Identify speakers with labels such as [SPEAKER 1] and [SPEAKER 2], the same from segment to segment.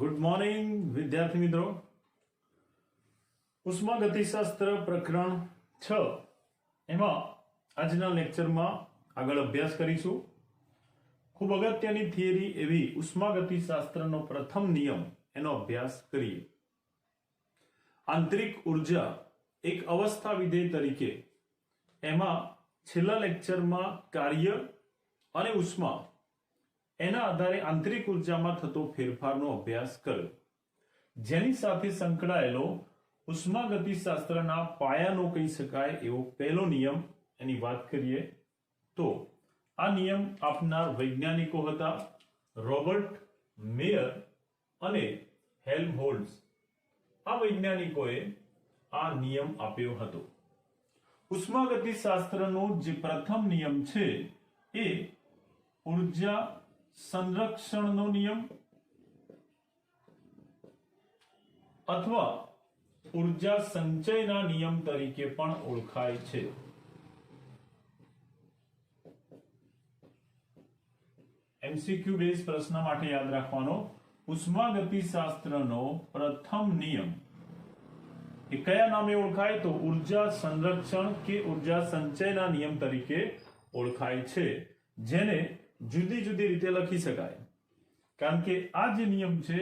[SPEAKER 1] Good morning વિદ્યાર્થી મિત્રો. ઉષ્માગતિશાસ્ત્ર પ્રકરણ 6 એમાં આજના લેક્ચરમાં આગળ અભ્યાસ કરીશું. ખૂબ અગત્યની થિયરી એવી ઉષ્માગતિશાસ્ત્રનો પ્રથમ નિયમ એનો અભ્યાસ કરીએ. આંતરિક ઉર્જા એક અવસ્થા વિધેય તરીકે, એમાં છેલ્લા લેક્ચરમાં કાર્ય અને ઉષ્મા એના આધારે આંતરિક ઉર્જામાં થતો ફેરફારનો અભ્યાસ કર્યો. જેની સાથે સંકળાયેલો ઉષ્માગતિશાસ્ત્રના પાયાનો કહી શકાય એવો પહેલો નિયમ એની વાત કરીએ તો આ નિયમ આપનાર વૈજ્ઞાનિકો હતા રોબર્ટ મેયર અને હેલ્મહોલ્ટ્ઝ. આ વૈજ્ઞાનિકોએ આ નિયમ આપ્યો હતો. ઉષ્માગતિશાસ્ત્રનો જે પ્રથમ નિયમ છે એ ઉર્જા સંરક્ષણનો નિયમ અથવા ઉર્જા સંચયના નિયમ તરીકે પણ ઓળખાય છે. એમસીક્યુ બેઝ પ્રશ્ન માટે યાદ રાખવાનો, ઉષ્માગતિશાસ્ત્રનો પ્રથમ નિયમ એ કયા નામે ઓળખાય તો ઉર્જા સંરક્ષણ કે ઉર્જા સંચયના નિયમ તરીકે ઓળખાય છે, જેને જુદી જુદી રીતે લખી શકાય. કારણ કે આ જે નિયમ છે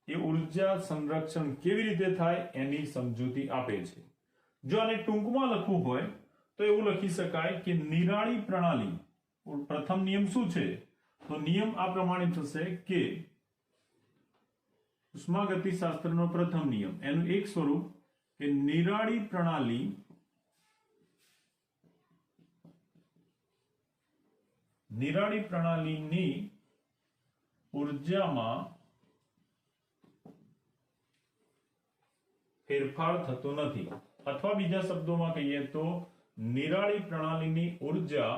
[SPEAKER 1] એ ઉર્જા સંરક્ષણ કેવી રીતે થાય એની સમજૂતી આપે છે. જો આને ટૂંકમાં લખવું હોય તો એવું લખી શકાય કે નિરાળી પ્રણાલી. પ્રથમ નિયમ શું છે તો નિયમ આ પ્રમાણે થશે કે ઉષ્માગતિશાસ્ત્રનો પ્રથમ નિયમ એનું એક સ્વરૂપ કે નિરાળી પ્રણાલી પ્રણાલીની ઉર્જામાં ફેરફાર થતો નથી, અથવા બીજા શબ્દોમાં કહીએ તો નિરાળી પ્રણાલીની ઉર્જા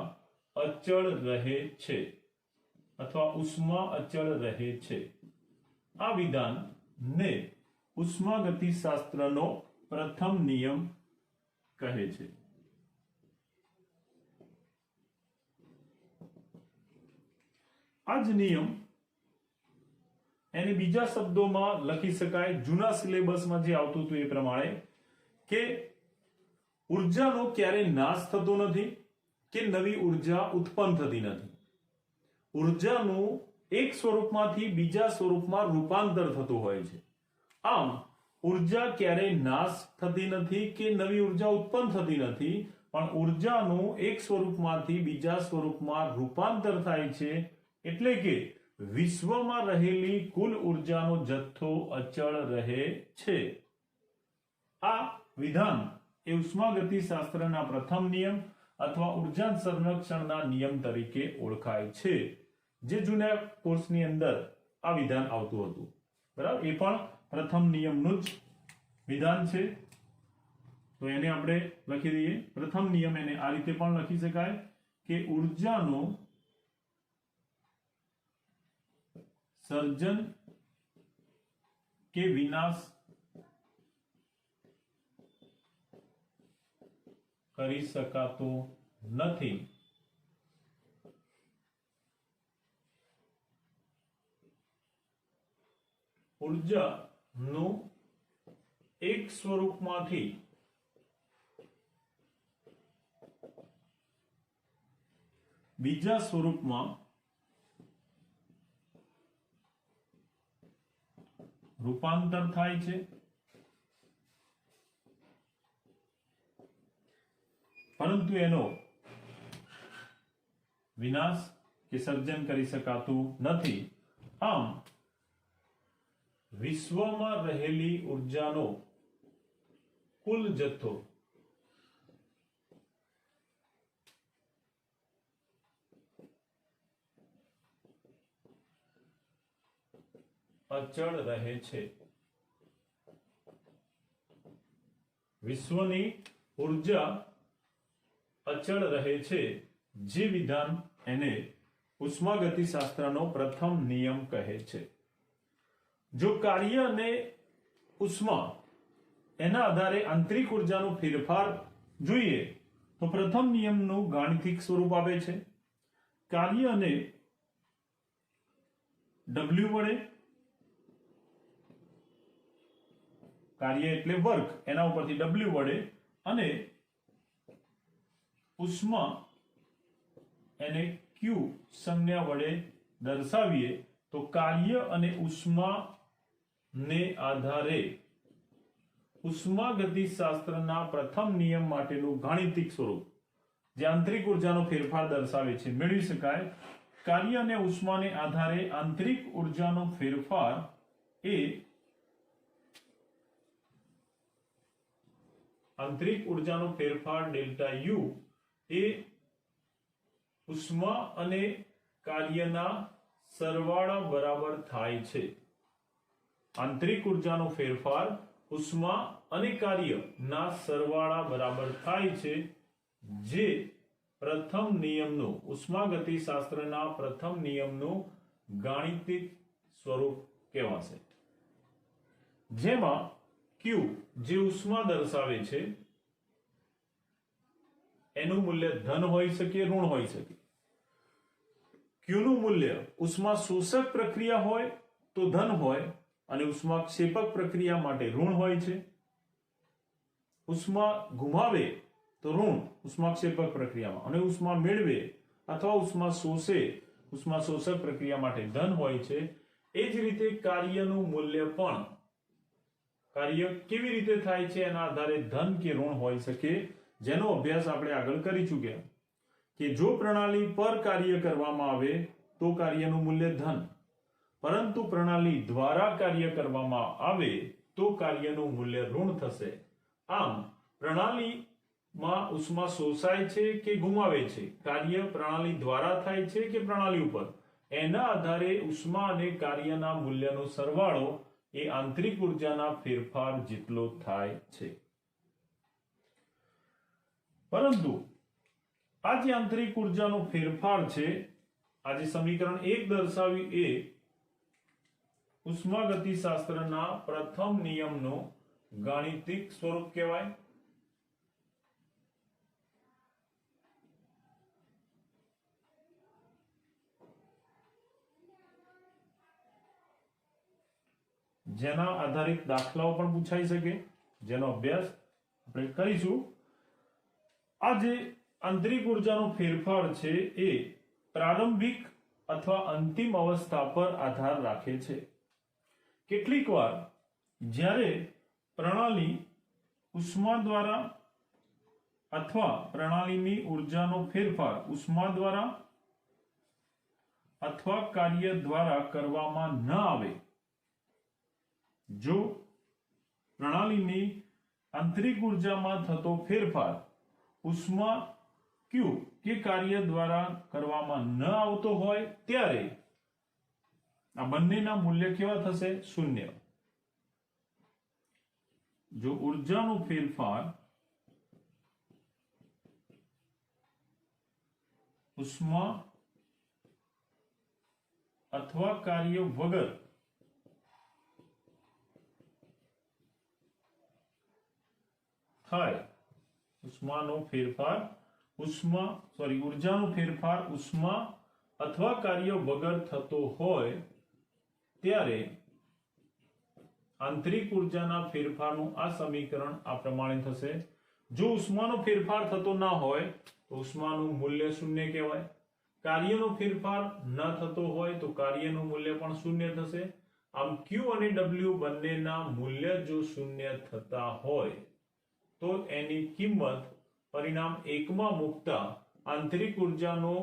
[SPEAKER 1] અચળ રહે છે અથવા ઉષ્મા અચળ રહે છે. આ વિધાનને ઉષ્માગતિશાસ્ત્રનો પ્રથમ નિયમ કહે છે. આ જ નિયમ એને બીજા શબ્દોમાં લખી શકાય જૂના સિલેબસમાં જે આવતું હતું એ પ્રમાણે કે ઉર્જાનો ક્યારેય નાશ થતો નથી કે નવી ઉર્જા ઉત્પન્ન થતી નથી. ઉર્જાનું એક સ્વરૂપમાંથી બીજા સ્વરૂપમાં રૂપાંતર થતું હોય છે. આમ ઉર્જા ક્યારેય નાશ થતી નથી કે નવી ઉર્જા ઉત્પન્ન થતી નથી, પણ ઉર્જાનું એક સ્વરૂપમાંથી બીજા સ્વરૂપમાં રૂપાંતર થાય છે. એટલે કે વિશ્વમાં રહેલી કુલ ઉર્જાનો જથ્થો અચળ રહે છે. આ વિધાન એ ઉષ્માગતિશાસ્ત્રના પ્રથમ નિયમ અથવા ઉર્જા સંરક્ષણના નિયમ તરીકે ઓળખાય છે, જે જૂના કોર્સની અંદર આ વિધાન આવતું હતું. બરાબર, એ પણ પ્રથમ નિયમનું જ વિધાન છે. તો એને આપણે લખી દઈએ. પ્રથમ નિયમ એને આ રીતે પણ લખી શકાય કે ઉર્જાનો સર્જન કે વિનાશ કરી શકાતો નથી. ઉર્જાનું એક સ્વરૂપમાંથી બીજા સ્વરૂપમાં રૂપાંતર થાય છે. પરંતુ એનો વિનાશ કે સર્જન કરી શકાતું નથી. આમ વિશ્વમાં રહેલી ઉર્જાનો કુલ જથ્થો અચળ રહે છે. વિશ્વની ઉર્જા અચળ રહે છે, જે વિધાન એને ઉષ્માગતિશાસ્ત્રનો પ્રથમ નિયમ કહે છે. જો કાર્ય અને ઉષ્મા એના આધારે આંતરિક ઉર્જાનો ફેરફાર જોઈએ તો પ્રથમ નિયમનું ગાણિતિક સ્વરૂપ આપે છે. કાર્ય અને W વડે કાર્ય એટલે વર્ક, એના ઉપરથી W વડે, અને ઉષ્મા એને Q સંજ્ઞા વડે દર્શાવીએ તો કાર્ય અને ઉષ્મા ને આધારે ઉષ્માગતિશાસ્ત્રના પ્રથમ નિયમ માટેનું ગાણિતિક સ્વરૂપ જે આંતરિક ઉર્જાનો ફેરફાર દર્શાવે છે મેળવી શકાય. કાર્ય અને ઉષ્માને આધારે આંતરિક ઉર્જાનો ફેરફાર એ આંતરિક ઉર્જાનો ફેરફાર ડેલ્ટા યુ એ ઉષ્મા અને કાર્યના સરવાળા બરાબર થાય છે. આંતરિક ઉર્જાનો ફેરફાર ઉષ્મા અને કાર્યના સરવાળા બરાબર થાય છે, જે પ્રથમ નિયમનું ઉષ્માગતિશાસ્ત્રના પ્રથમ નિયમનું ગાણિતિક સ્વરૂપ કહેવાશે. જેમાં Q જે ઉષ્મા દર્શાવે છે એનું મૂલ્ય ધન હોઈ શકે, ઋણ હોઈ શકે. Q નું મૂલ્ય ઉષ્મા શોષક પ્રક્રિયા હોય તો ધન હોય અને ઉષ્મા ક્ષેપક પ્રક્રિયા માટે ઋણ હોય છે. ઉષ્મા ગુમાવે તો ઋણ ઉષ્મા ક્ષેપક પ્રક્રિયામાં, અને ઉષ્મા મેળવે અથવા ઉષ્મા શોષે ઉષ્મા શોષક પ્રક્રિયા માટે ધન હોય છે. એ જ રીતે કાર્યનું મૂલ્ય પણ કાર્ય કેવી રીતે થાય છે એના આધારે ધન કે ઋણ હોઈ શકે, જેનો અભ્યાસ આપણે આગળ કરી ચૂક્યા કે જો પ્રણાલી પર કાર્ય કરવામાં આવે તો કાર્યનું મૂલ્ય ધન, પરંતુ પ્રણાલી દ્વારા કાર્ય કરવામાં આવે તો કાર્યનું મૂલ્ય ઋણ થશે. આમ પ્રણાલીમાં ઉષ્મા શોષાય છે કે ગુમાવે છે, કાર્ય પ્રણાલી દ્વારા થાય છે કે પ્રણાલી ઉપર, એના આધારે ઉષ્મા અને કાર્યના મૂલ્યનો સરવાળો એ આંતરિક ઉર્જાના ફેરફાર જેટલો થાય છે. પરંતુ આ જે આંતરિક ઉર્જાનો ફેરફાર છે, આ જે સમીકરણ 1 દર્શાવ્યું એ ઉષ્માગતિશાસ્ત્રના પ્રથમ નિયમનું ગાણિતિક સ્વરૂપ કહેવાય. જેના આધારિત દાખલાઓ પણ પૂછાઈ શકે, જેનો અભ્યાસ આપણે કરીશું. આ જે આંતરિક ઉર્જાનો ફેરફાર છે એ પ્રારંભિક અથવા અંતિમ અવસ્થા પર આધાર રાખે છે. કેટલીક વાર જ્યારે પ્રણાલી ઉષ્મા દ્વારા અથવા પ્રણાલીની ઉર્જાનો ફેરફાર ઉષ્મા દ્વારા અથવા કાર્ય દ્વારા કરવામાં ન આવે, જો પ્રણાલીની આંતરિક ઉર્જામાં થતો ફેરફાર ઉષ્મા Q કે કાર્ય દ્વારા કરવામાં ન આવતો હોય ત્યારે આ બંનેના મૂલ્ય કેવા થશે? શૂન્ય. જો ઉર્જાનો ફેરફાર ઉષ્મા અથવા કાર્ય વગર થાય, ઉર્જાનો ફેરફાર ઉષ્મા અથવા કાર્ય વગર થતો હોય ત્યારે આંતરિક ઉર્જાના ફેરફારનું આ સમીકરણ આ પ્રમાણે થશે. જો ઉષ્માનો ફેરફાર થતો ના હોય તો ઉષ્માનું મૂલ્ય શૂન્ય કહેવાય. કાર્યનો ફેરફાર ન થતો હોય તો કાર્યનું મૂલ્ય પણ શૂન્ય થશે. આમ Q અને W બંનેના મૂલ્ય જો શૂન્ય થતા હોય તો એની કિંમત પરિણામ 1 માં મૂકતા આંતરિક ઉર્જાનો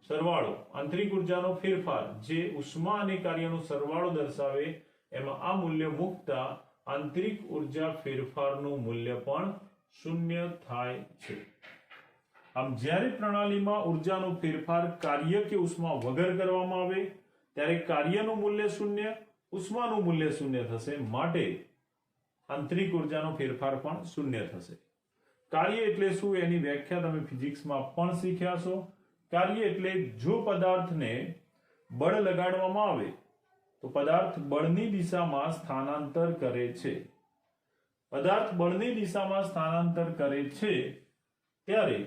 [SPEAKER 1] સરવાળો, આંતરિક ઉર્જાનો ફેરફાર જે ઉષ્મા અને કાર્યનો સરવાળો દર્શાવે, એમાં આ મૂલ્ય મૂકતા આંતરિક ઉર્જા ફેરફારનું મૂલ્ય પણ શૂન્ય થાય છે. આમ જ્યારે પ્રણાલીમાં ઉર્જાનો ફેરફાર કાર્ય કે ઉષ્મા વગર કરવામાં આવે ત્યારે કાર્યનું મૂલ્ય શૂન્ય, ઉષ્માનું મૂલ્ય શૂન્ય થશે, માટે આંતરિક ઉર્જાનો ફેરફાર પણ શૂન્ય થશે. કાર્ય એટલે શું એની વ્યાખ્યા તમે ફિઝિક્સમાં પણ શીખ્યા છો. કાર્ય એટલે જો પદાર્થને બળ લગાડવામાં આવે તો પદાર્થ બળની દિશામાં સ્થાનાંતર કરે છે. પદાર્થ બળની દિશામાં સ્થાનાંતર કરે છે ત્યારે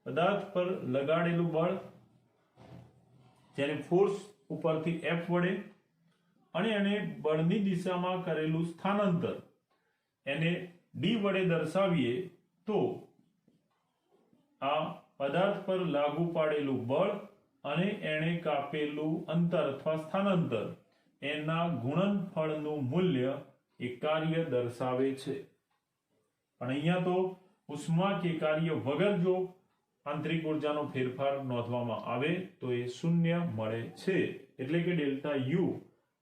[SPEAKER 1] પદાર્થ પર લગાડેલું બળ, જેને ફોર્સ ઉપરથી F વડે અને એને બળની દિશામાં કરેલું સ્થાનાંતર એને D વડે દર્શાવીએ તો આ પદાર્થ પર લાગુ પાડેલું બળ અને એને કાપેલું અંતર અથવા સ્થાનાંતર એના ગુણનફળનું મૂલ્ય એ કાર્ય દર્શાવે છે. પણ અહીંયા તો ઉષ્મા કે કાર્ય વગર જો આંતરિક ઉર્જાનો ફેરફાર નોંધવામાં આવે તો એ શૂન્ય મળે છે. એટલે કે ડેલ્ટા યુ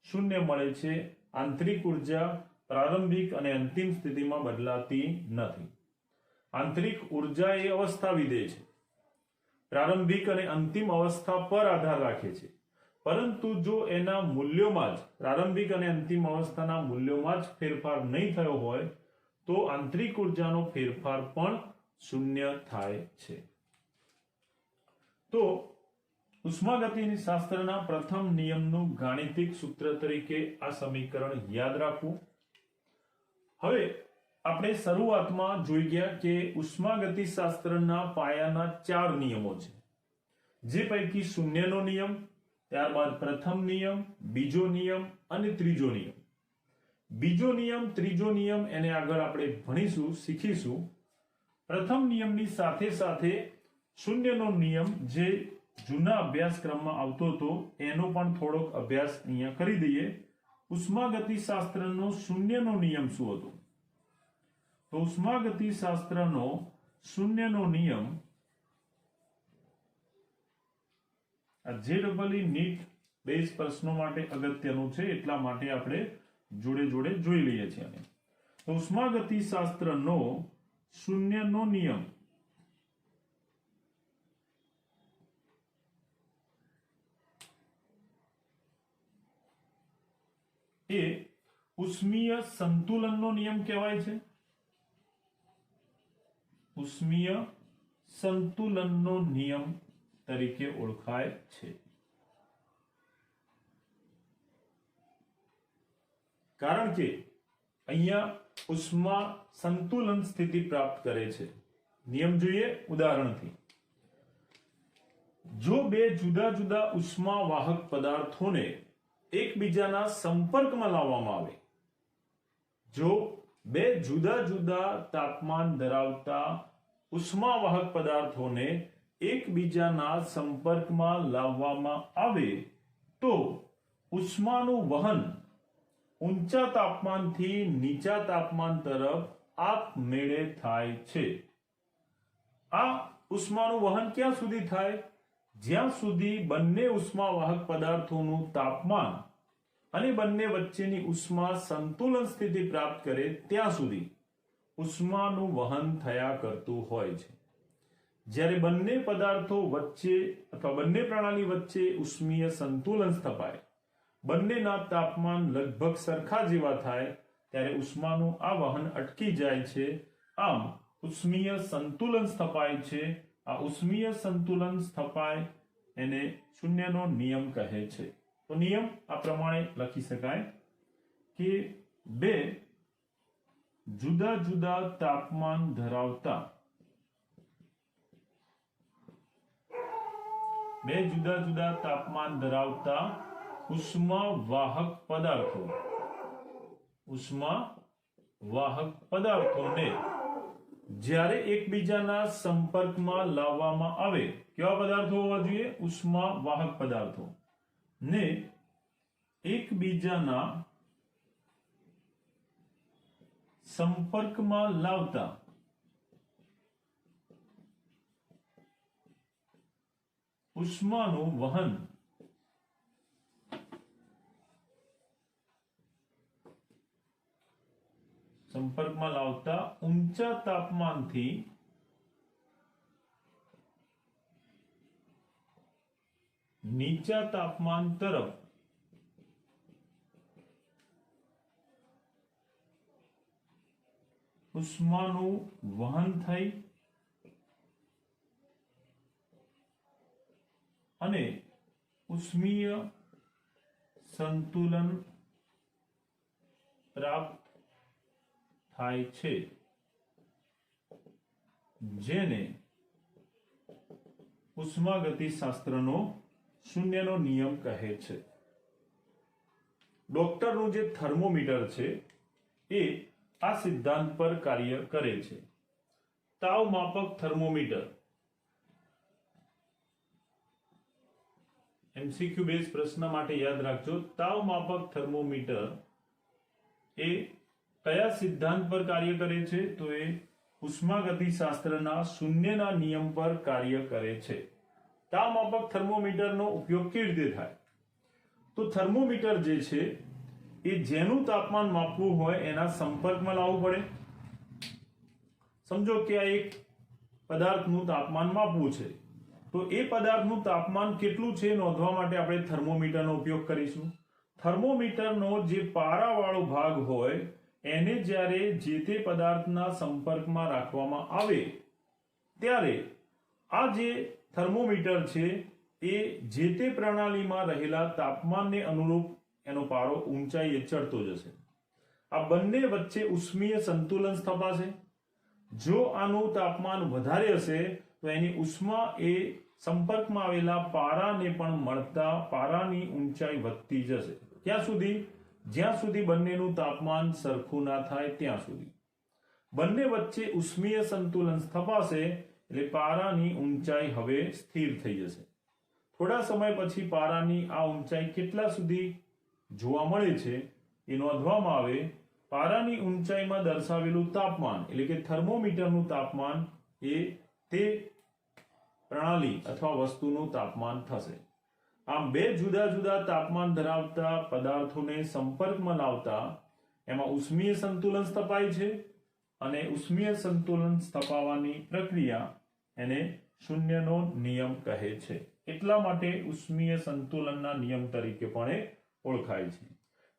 [SPEAKER 1] શૂન્ય મળે છે. આંતરિક ઉર્જા પ્રારંભિક અને અંતિમ સ્થિતિમાં બદલાતી નથી. આંતરિક ઉર્જા એ અવસ્થા વિધેય છે. પ્રારંભિક અને અંતિમ અવસ્થા પર આધાર રાખે છે. પરંતુ જો એના મૂલ્યોમાં જ પ્રારંભિક અને અંતિમ અવસ્થાના મૂલ્યોમાં જ ફેરફાર નહીં થયો હોય તો આંતરિક ઉર્જાનો ફેરફાર પણ શૂન્ય થાય છે. તો ઉષ્માગતિની શાસ્ત્રના પ્રથમ નિયમનું ગાણિતિક સૂત્ર તરીકે આ સમીકરણ યાદ રાખવું. હવે આપણે શરૂઆતમાં જોઈ ગયા કે ઉષ્માગતિશાસ્ત્રના પાયાના 4 નિયમો છે, જે પૈકી શૂન્યનો નિયમ, ત્યારબાદ પ્રથમ નિયમ, બીજો નિયમ અને ત્રીજો નિયમ. બીજો નિયમ, ત્રીજો નિયમ એને આગળ આપણે ભણીશું, શીખીશું. પ્રથમ નિયમની સાથે સાથે શૂન્યનો નિયમ જે જૂના અભ્યાસક્રમમાં આવતો હતો એનો પણ થોડોક અભ્યાસ અહીંયા કરી દઈએ. ઉષ્માગતિશાસ્ત્રનો શૂન્યનો નિયમ શું હતો? તો ઉષ્માગતિશાસ્ત્રનો શૂન્યનો નિયમ આ JEE નીટ બેઝ પ્રશ્નો માટે અગત્યનું છે, એટલા માટે આપણે જોડે જોડે જોઈ લઈએ છીએ. તો ઉષ્માગતિશાસ્ત્રનો શૂન્યનો નિયમ એ ઉષ્મીય સંતુલનનો નિયમ કહેવાય છે. ઉષ્મીય સંતુલનનો નિયમ તરીકે ઓળખાય છે. કારણ કે અહીંયા ઉષ્મા સંતુલન સ્થિતિ પ્રાપ્ત કરે છે. નિયમ જોઈએ ઉદાહરણથી. જો બે જુદા જુદા ઉષ્મા વાહક પદાર્થોને એકબીજાના સંપર્કમાં લાવવામાં આવે, જો બે જુદા જુદા તાપમાન ધરાવતા ઉષ્માવાહક પદાર્થોને એકબીજાના સંપર્કમાં લાવવામાં આવે તો ઉષ્માનું વહન ઊંચા તાપમાનથી નીચા તાપમાન તરફ આપમેળે થાય છે. આ ઉષ્માનું વહન ક્યાં સુધી થાય? જ્યાં સુધી બંને ઉષ્માવાહક પદાર્થોનું તાપમાન અને બંને વચ્ચેની ઉષ્મા સંતુલન સ્થિતિ પ્રાપ્ત કરે ત્યાં સુધી ઉષ્માનું વહન થયા કરતું હોય છે. જ્યારે બંને પદાર્થો વચ્ચે અથવા બંને પ્રણાલી વચ્ચે ઉષ્મીય સંતુલન સ્થપાય, બંનેના તાપમાન લગભગ સરખા જેવા થાય ત્યારે ઉષ્માનું આ વહન અટકી જાય છે. આમ ઉષ્મીય સંતુલન સ્થપાય છે. આ ઉષ્મીય સંતુલન સ્થપાય એને શૂન્યનો નિયમ કહે છે. તો નિયમ આ પ્રમાણે લખી શકાય કે બે જુદા જુદા તાપમાન ધરાવતા ઉષ્માવાહક પદાર્થોને જ્યારે એકબીજાના સંપર્કમાં લાવવામાં આવે, કેવા પદાર્થો હોવા જોઈએ? ઉષ્માવાહક પદાર્થો ને એકબીજાના સંપર્કમાં લાવતા ઉષ્માનું વહન ઊંચા તાપમાનથી નીચા તાપમાન તરફ ઉષ્માનું વહન થઈ અને ઉષ્મીય સંતુલન પ્રાપ્ત થાય છે, જેને ઉષ્માગતિશાસ્ત્રનો શૂન્યનો નિયમ કહે છે. ડોક્ટરનું જે થર્મોમીટર છે એ આ સિદ્ધાંત પર કાર્ય કરે છે. તાવ માપક થર્મોમીટર એમસીક્યુ બેઝ પ્રશ્ન માટે યાદ રાખજો. તાવ માપક થર્મોમીટર એ કયા સિદ્ધાંત પર કાર્ય કરે છે? તો એ ઉષ્માગતિશાસ્ત્રના શૂન્યના નિયમ પર કાર્ય કરે છે. તાવ માપક થર્મોમીટરનો ઉપયોગ કેવી રીતે થાય? તો થર્મોમીટર જે છે એ જેનું તાપમાન માપવું હોય એના સંપર્કમાં લાવવું પડે. સમજો કે આ એક પદાર્થનું તાપમાન માપવું છે, તો એ પદાર્થનું તાપમાન કેટલું છે નોંધવા માટે આપણે થર્મોમીટરનો ઉપયોગ કરીશું. થર્મોમીટરનો જે પારાવાળો ભાગ હોય એને જ્યારે જે તે પદાર્થના સંપર્કમાં રાખવામાં આવે ત્યારે આ જે થર્મોમીટર છે એ જે તે પ્રણાલીમાં રહેલા તાપમાનને અનુરૂપ એનો પારો ઊંચાઈએ ચડતો જશે. આ બંને વચ્ચે ઉષ્મીય સંતુલન સ્થપાશે. જો આનું તાપમાન વધારે હશે તો એની ઉષ્મા એ સંપર્કમાં આવેલા પારાને પણ મળતા પારાની ઊંચાઈ વધતી જશે. ક્યાં સુધી? જ્યાં સુધી બંનેનું તાપમાન સરખું ના થાય ત્યાં સુધી. બંને વચ્ચે ઉષ્મીય સંતુલન સ્થપાશે એટલે પારાની ઊંચાઈ હવે સ્થિર થઈ જશે. થોડા સમય પછી પારાની આ ઊંચાઈ કેટલા સુધી જોવા મળે છે એ નોંધવામાં આવે. પારાની ઊંચાઈમાં દર્શાવેલું તાપમાન એટલે કે થર્મોમીટરનું તાપમાન એ તે પ્રણાલી અથવા વસ્તુનું તાપમાન થશે. આમ બે જુદા જુદા તાપમાન ધરાવતા પદાર્થોને સંપર્કમાં લાવતા એમાં ઉષ્મીય સંતુલન સ્થપાય છે અને ઉષ્મીય સંતુલન સ્થપાવવાની પ્રક્રિયા એને શૂન્યનો નિયમ કહે છે. એટલા માટે ઉષ્મીય સંતુલનના નિયમ તરીકે પણ ઓળખાય છે.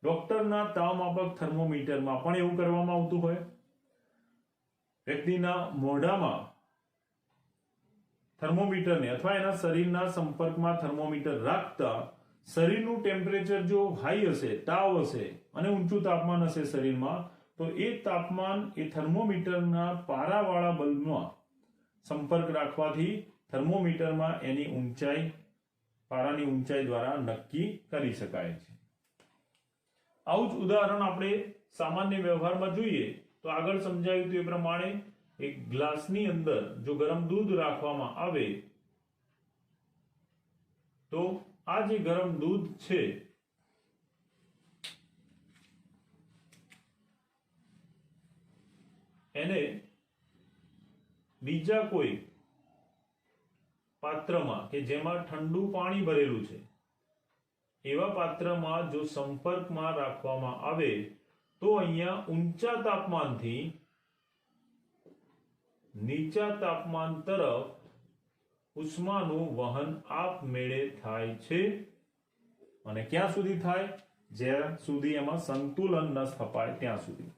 [SPEAKER 1] ડોક્ટરના તાવ માપક થર્મોમીટરમાં પણ એવું કરવામાં આવતું હોય. વ્યક્તિના મોઢામાં થર્મોમીટરને અથવા એના શરીરના સંપર્કમાં થર્મોમીટર રાખતા શરીરનું ટેમ્પરેચર જો હાઈ હશે, તાવ હશે અને ઊંચું તાપમાન હશે શરીરમાં, તો એ તાપમાન એ થર્મોમીટરના પારાવાળા બલ્બમાં સંપર્ક રાખવાથી થર્મોમીટરમાં એની ઊંચાઈ પારાની ઊંચાઈ દ્વારા નક્કી કરી શકાય છે. આવું જ ઉદાહરણ આપણે સામાન્ય વ્યવહારમાં જોઈએ તો આગળ સમજાવ્યું તે પ્રમાણે એક ગ્લાસની અંદર જો ગરમ દૂધ રાખવામાં આવે તો આ જે ગરમ દૂધ છે એને બીજા કોઈ પાત્રમાં કે જેમાં ઠંડુ પાણી ભરેલું છે એવા પાત્રમાં જો સંપર્કમાં રાખવામાં આવે તો અહીંયા ઊંચા તાપમાનથી નીચા તાપમાન તરફ ઉષ્માનું વહન આપમેળે થાય છે. અને ક્યાં સુધી થાય? જ્યાં સુધી એમાં સંતુલન ન સ્થપાય ત્યાં સુધી.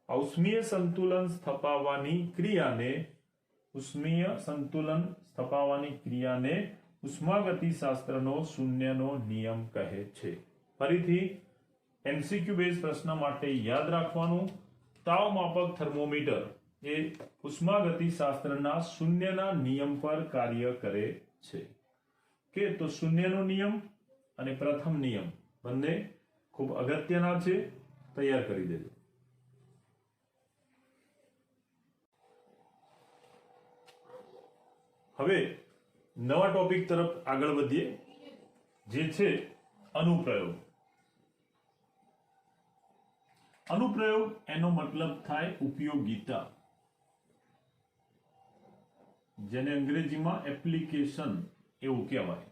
[SPEAKER 1] ઉષ્મીય સંતુલન સ્થપાવવાની ક્રિયાને ઉષ્માગતિશાસ્ત્રનો શૂન્યનો નિયમ કહે છે. ફરીથી એમસીક્યુ બેઝ પ્રશ્ન માટે યાદ રાખવાનું, તાવ માપક થર્મોમીટર એ ઉષ્માગતિશાસ્ત્રના શૂન્યના નિયમ પર કાર્ય કરે છે. કે તો શૂન્યનો નિયમ અને પ્રથમ નિયમ બંને ખૂબ અગત્યના છે. તૈયાર કરી દેજો. હવે નવા ટોપિક તરફ આગળ વધીએ, જે છે અનુપ્રયોગ. અનુપ્રયોગ એનો મતલબ થાય ઉપયોગિતા, જેને અંગ્રેજીમાં એપ્લિકેશન એવું કહેવાય.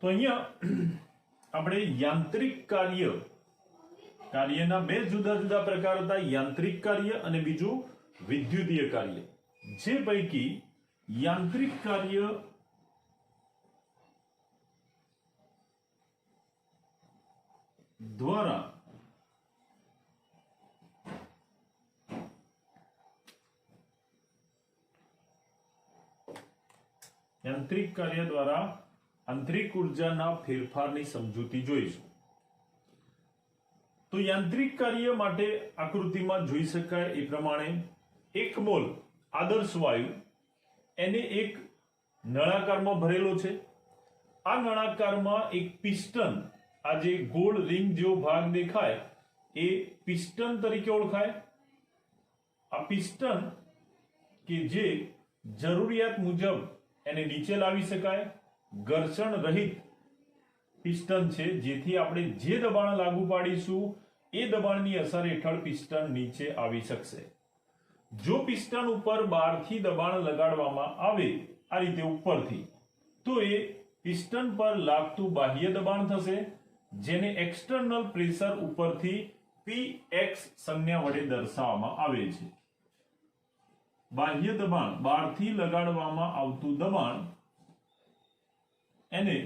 [SPEAKER 1] તો અહીંયા આપણે યાંત્રિક કાર્યના બે જુદા જુદા પ્રકાર હતા, યાંત્રિક કાર્ય અને બીજું વિદ્યુતીય કાર્ય. જે પૈકી યાંત્રિક કાર્ય દ્વારા આંતરિક ઉર્જાના ફેરફારની સમજૂતી જોઈશું. તો યાંત્રિક કાર્ય માટે આકૃતિમાં જોઈ શકાય એ પ્રમાણે એક મોલ આદર્શ વાયુ એને એક નળાકારમાં ભરેલો છે. આ નળાકારમાં એક પિસ્ટન, આ જે ગોળ રિંગ જેવો ભાગ દેખાય એ પિસ્ટન તરીકે ઓળખાય. આ પિસ્ટન કે જે જરૂરિયાત મુજબ એને નીચે લાવી શકાય, ઘર્ષણ રહિત પિસ્ટન છે, જેથી આપણે જે દબાણ લાગુ પાડીશું એ દબાણની અસર હેઠળ પિસ્ટન નીચે આવી શકશે. જો પિસ્ટન ઉપર બહારથી દબાણ લગાડવામાં આવે આ રીતે ઉપરથી, તો એ પિસ્ટન પર લાગતું બાહ્ય દબાણ થશે, જેને એક્સટર્નલ પ્રેશર ઉપરથી Px સંજ્ઞા વડે દર્શાવવામાં આવે છે. બાહ્ય દબાણ, બહારથી લગાડવામાં આવતું દબાણ, એને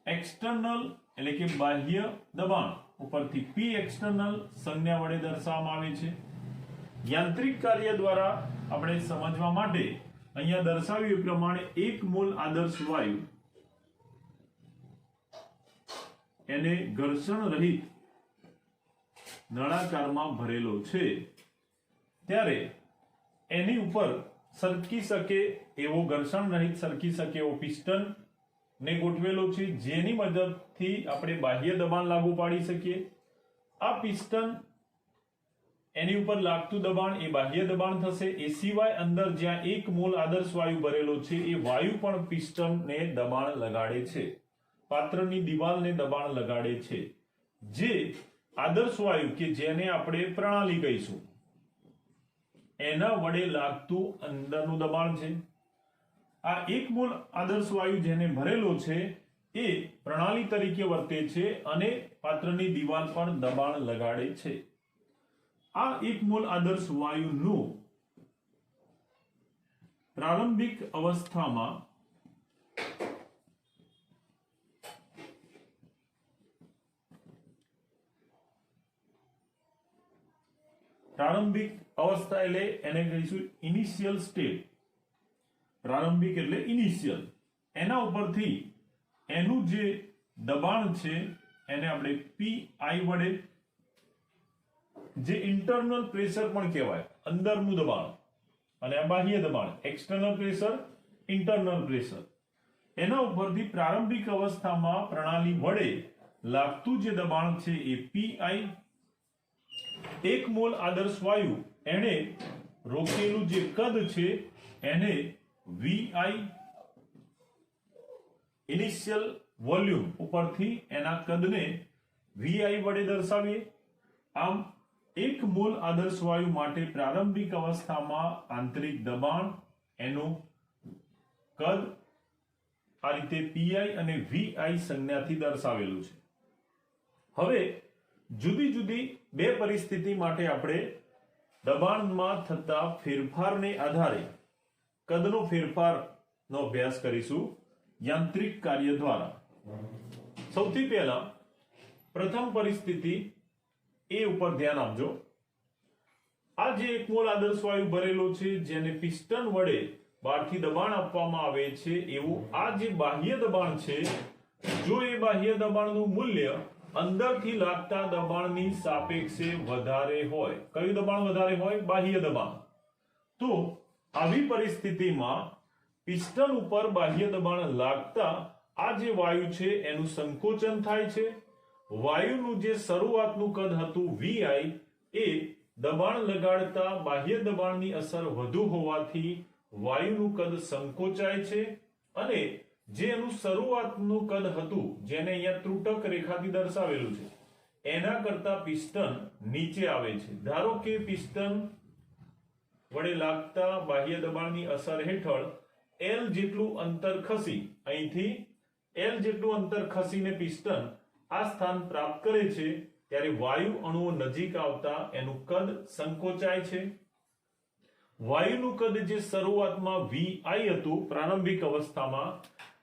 [SPEAKER 1] એક્સટર્નલ એટલે કે બાહ્ય દબાણ ઉપરથી P એક્સટર્નલ સંજ્ઞા વડે દર્શાવવામાં આવે છે. યાંત્રિક કાર્ય દ્વારા આપણે સમજવા માટે અહીંયા દર્શાવ્યું એ પ્રમાણે 1 મોલ આદર્શ વાયુ એને ઘર્ષણ રહિત નળાકારમાં ભરેલો છે, ત્યારે એની ઉપર સરકી શકે એવો, ઘર્ષણ રહિત સરકી શકે એવો પિસ્ટન ને ગોઠવેલો છે, જેની મદદથી આપણે બાહ્ય દબાણ લાગુ પાડી શકીએ. આ પિસ્ટન, એની ઉપર લાગતું દબાણ એ બાહ્ય દબાણ થશે. એ સિવાય અંદર જ્યાં 1 મોલ આદર્શ વાયુ ભરેલો છે એ વાયુ પણ પિસ્ટનને દબાણ લગાડે છે, પાત્રની દિવાલને દબાણ લગાડે છે. જે આદર્શ વાયુ કે જેને આપણે પ્રણાલી કહીશું, એના વડે લાગતું અંદરનું દબાણ છે. આ 1 મોલ આદર્શ વાયુ જેને ભરેલો છે એ પ્રણાલી તરીકે વર્તે છે અને પાત્રની દિવાલ પર દબાણ લગાડે છે. આ 1 મોલ આદર્શ વાયુનું પ્રારંભિક અવસ્થામાં પ્રારંભિક અવસ્થા એટલે એને કહીશું ઇનિશિયલ સ્ટેટ. પ્રારંભિક એટલે ઇનિશિયલ. એના ઉપરથી એનું જે દબાણ છે એને આપણે PI વડે, જે ઇન્ટરનલ પ્રેશર પણ કહેવાય, અંદરનું દબાણ, અને આ બાહ્ય દબાણ, એક્સટર્નલ પ્રેશર, ઇન્ટરનલ પ્રેશર, એના ઉપરથી પ્રારંભિક અવસ્થામાં પ્રણાલી વડે લાગતું જે દબાણ છે એ PI. 1 મોલ આદર્શ વાયુ એને રોકેલું જે કદ છે એને VI, ઇનિશિયલ વોલ્યુમ ઉપરથી એના કદને VI વડે દર્શાવીએ. આમ 1 મોલ આદર્શ વાયુ માટે પ્રારંભિક અવસ્થામાં આંતરિક દબાણ, એનું કદ આ રીતે PI અને VI સંજ્ઞાથી દર્શાવેલું છે. હવે જુદી જુદી બે પરિસ્થિતિ માટે આપણે દબાણમાં થતા ફેરફારને આધારે કદનો ફેરફારનો અભ્યાસ કરીશું યાંત્રિક કાર્ય દ્વારા. સૌથી પહેલા પ્રથમ પરિસ્થિતિ એ ઉપર ધ્યાન આપજો. આ જે 1 મોલ આદર્શ વાયુ ભરેલો છે, જેને પિસ્ટન વડે બહારથી દબાણ આપવામાં આવે છે, એવું આ જે બાહ્ય દબાણ છે, જો એ બાહ્ય દબાણનું મૂલ્ય અંદરથી લાગતા દબાણની સાપેક્ષે વધારે હોય, કયું દબાણ વધારે હોય? બાહ્ય દબાણ. તો આવી પરિસ્થિતિમાં પિસ્ટન ઉપર બાહ્ય દબાણ લાગતા આ જે વાયુ છે એનું સંકોચન થાય છે. વાયુનું જે શરૂઆતનું કદ હતું VI, એ દબાણ લગાડતા બાહ્ય દબાણની અસર વધુ હોવાથી વાયુનું કદ સંકોચાય છે, અને જે એનું શરૂઆતનું કદ હતું, જેને અહીંયા ત્રુટક રેખાથી દર્શાવેલું છે, એના કરતા પિસ્ટન નીચે આવે છે. ધારો કે પિસ્ટન વડે લાગતા બાહ્ય દબાણની અસર હેઠળ L જેટલું અંતર ખસી, અહીંથી L જેટલું અંતર ખસીને પિસ્ટન આ સ્થાન પ્રાપ્ત કરે છે, ત્યારે વાયુ અણુઓ નજીક આવતા એનું કદ સંકોચાય છે. વાયુનું કદ જે શરૂઆતમાં VI હતું પ્રારંભિક અવસ્થામાં,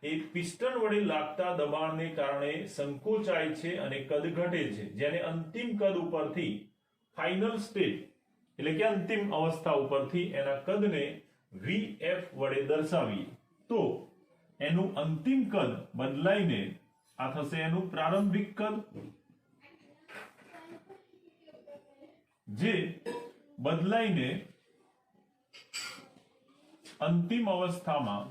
[SPEAKER 1] એ પિસ્ટન વડે લાગતા દબાણને કારણે સંકોચાય છે અને કદ ઘટે છે, જેને અંતિમ કદ ઉપરથી, ફાઇનલ સ્ટેટ એટલે કે અંતિમ અવસ્થા ઉપરથી એના કદને VF વડે દર્શાવીએ તો એનું અંતિમ કદ બદલાઈને આ થશે એનું પ્રારંભિક કદ, જે બદલાઈને અંતિમ અવસ્થામાં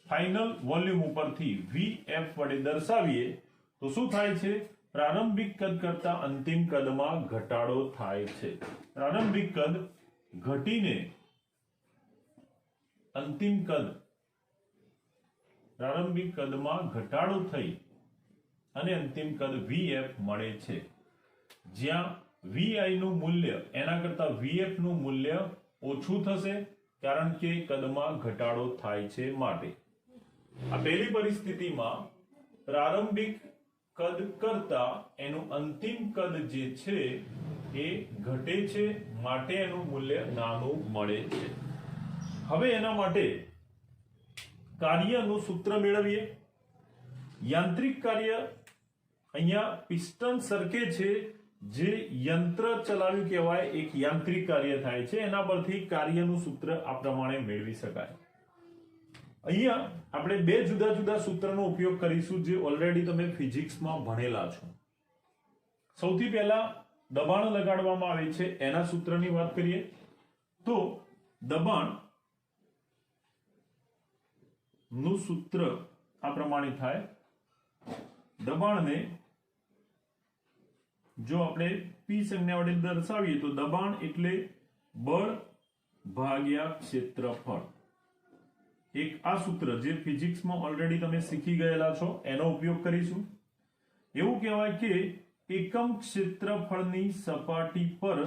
[SPEAKER 1] ફાઇનલ વોલ્યુમ ઉપરથી VF વડે દર્શાવીએ તો શું થાય છે? પ્રારંભિક કદ કરતા અંતિમ કદમાં ઘટાડો થાય છે. પ્રારંભિક કદ ઘટીને અંતિમ કદ, પ્રારંભિક કદમાં ઘટાડો થઈ અને અંતિમ કદ VF મળે છે, જ્યાં VI નું મૂલ્ય એના કરતા VF નું મૂલ્ય ઓછું થશે, કારણ કે કદમાં ઘટાડો થાય છે. માટે આ પહેલી પરિસ્થિતિમાં પ્રારંભિક કદ કરતા એનું અંતિમ કદ જે છે એ ઘટે છે, માટે એનું મૂલ્ય નાનું મળે છે. હવે એના માટે કાર્યનું સૂત્ર મેળવીએ. યાંત્રિક કાર્ય, અહીંયા પિસ્ટન સરકે છે, જે યંત્ર ચલાવ્યું કહેવાય, એક યાંત્રિક કાર્ય થાય છે. એના પરથી કાર્યનું સૂત્ર આ પ્રમાણે મેળવી શકાય. અહીંયા આપણે બે જુદા જુદા સૂત્રનો ઉપયોગ કરીશું, જે ઓલરેડી તમે ફિઝિક્સમાં ભણેલા છો. સૌથી પહેલા દબાણ લગાડવામાં આવે છે એના સૂત્રની વાત કરીએ તો દબાણ નું સૂત્ર આ પ્રમાણે થાય. દબાણને જો આપણે P સંજ્ઞા વડે દર્શાવીએ તો દબાણ એટલે બળ ભાગ્યા ક્ષેત્રફળ. એક આ સૂત્ર જે ફિઝિક્સમાં ઓલરેડી તમે શીખી ગયેલા છો એનો ઉપયોગ કરીશું. એવું કહેવાય કે એકમ ક્ષેત્રફળની સપાટી પર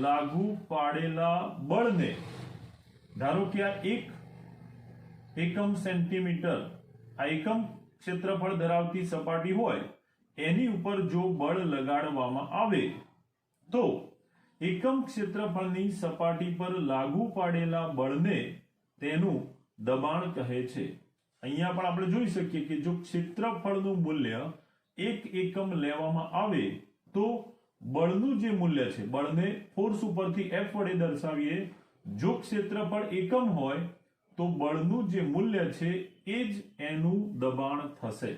[SPEAKER 1] લાગુ પાડેલા બળને, ધારો કે આ એક એકમ સેન્ટીમીટર આ એકમ ક્ષેત્રફળ ધરાવતી સપાટી હોય, એની ઉપર જો બળ લગાડવામાં આવે તો એકમ ક્ષેત્રફળની સપાટી પર લાગુ પાડેલા બળને તેનું દબાણ કહે છે. અહીંયા પણ આપણે જોઈ શકીએ કે જો ક્ષેત્રફળનું મૂલ્ય 1 એકમ લેવામાં આવે તો બળનું જે મૂલ્ય છે, બળને ફોર્સ ઉપરથી F વડે દર્શાવીએ. જો ક્ષેત્રફળ એકમ હોય તો બળનું જે મૂલ્ય છે એ જ એનું દબાણ થશે.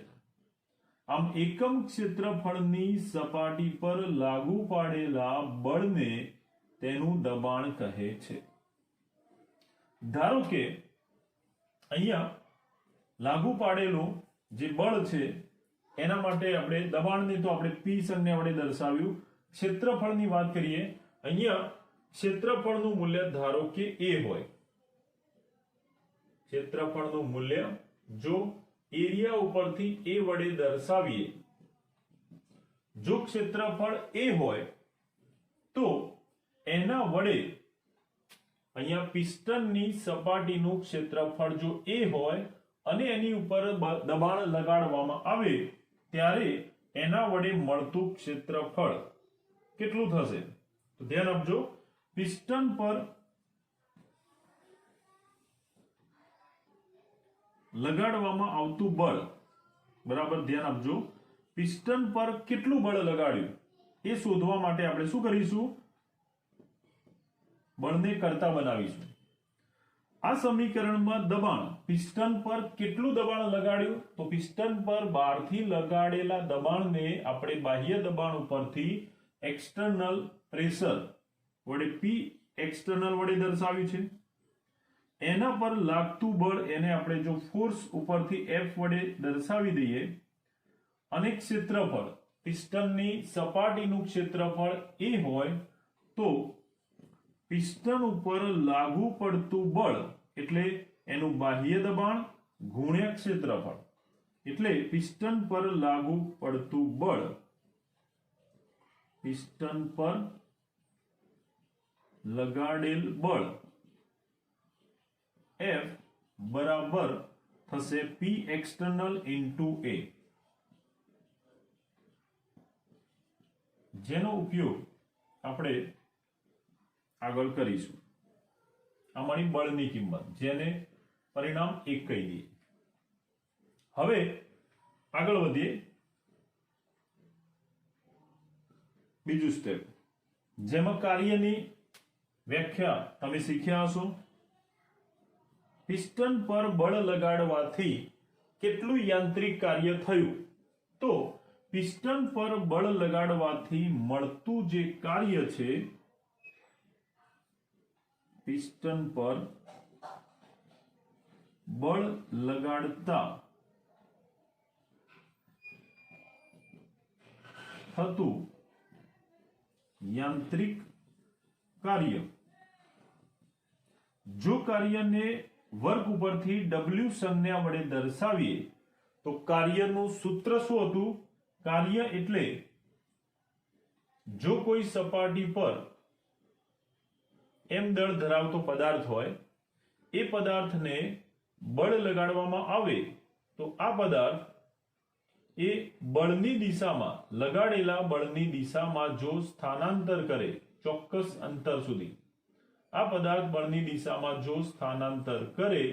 [SPEAKER 1] આમ એકમ ક્ષેત્રફળની સપાટી પર લાગુ પાડેલા બળને તેનું દબાણ કહે છે. ધારો કે અહીંયા લાગુ પાડેલું જે બળ છે એના માટે આપણે દબાણને તો આપણે P સંજ્ઞા વડે દર્શાવ્યું. ક્ષેત્રફળની વાત કરીએ, અહીંયા ક્ષેત્રફળનું મૂલ્ય ધારો કે A હોય. ક્ષેત્રફળનું મૂલ્ય જો એરિયા ઉપરથી A વડે દર્શાવીએ, જો ક્ષેત્રફળ A હોય તો એના વડે અહીંયા પિસ્ટનની સપાટીનું ક્ષેત્રફળ જો A હોય અને એની ઉપર દબાણ લગાડવામાં આવે ત્યારે એના વડે મળતું ક્ષેત્રફળ કેટલું થશે? તો ધ્યાન આપજો, પિસ્ટન પર લગાડવામાં આવતું બળ, બરાબર ધ્યાન આપજો, પિસ્ટન પર કેટલું બળ લગાડ્યું એ શોધવા માટે આપણે શું કરીશું? બળને કરતા બનાવીશું. આ સમીકરણમાં દબાણ, પિસ્ટન પર કેટલું દબાણ લગાડ્યું? તો પિસ્ટન પર બહારથી લગાડેલા દબાણને આપણે બાહ્ય દબાણ ઉપરથી એક્સટર્નલ પ્રેશર વડે P એક્સટર્નલ વડે દર્શાવ્યું છે. એના પર લાગતું બળ એને આપણે જો ફોર્સ ઉપરથી F વડે દર્શાવી દઈએ અને ક્ષેત્રફળ, પિસ્ટનની સપાટીનું ક્ષેત્રફળ A હોય તો પિસ્ટન ઉપર લાગુ પડતું બળ એટલે એનું બાહ્ય દબાણ ગુણ્યા ક્ષેત્રફળ, એટલે પિસ્ટન પર લાગુ પડતું બળ, પિસ્ટન પર લગાડેલ બળ F બરાબર થશે P external into A, જેનો ઉપયોગ આપણે આગળ કરીશું. અમારી બળની કિંમત, જેને પરિણામ 1 કહી દઈએ. હવે આગળ વધીએ. બીજું સ્ટેપ, જેમાં કાર્યની વ્યાખ્યા તમે શીખ્યા હશો. પિસ્ટન પર બળ લગાડવાથી કેટલું યાંત્રિક કાર્ય થયું? તો પિસ્ટન પર બળ લગાડવાથી મળતું જે કાર્ય છે, પિસ્ટન પર બળ લગાડતા થતું યાંત્રિક કાર્ય, જો કાર્યને વર્ક ઉપરથી W સંજ્ઞા વડે દર્શાવીએ તો કાર્યનું સૂત્ર શું હતું? કાર્ય એટલે જો કોઈ સપાટી પર m દળ ધરાવતો પદાર્થ હોય, એ પદાર્થને બળ લગાડવામાં આવે તો આ પદાર્થ એ બળની દિશામાં, લગાડેલા બળની દિશામાં જો સ્થાનાંતર કરે ચોક્કસ અંતર સુધી, આ પદાર્થ બળની દિશામાં જો સ્થાનાંતર કરે,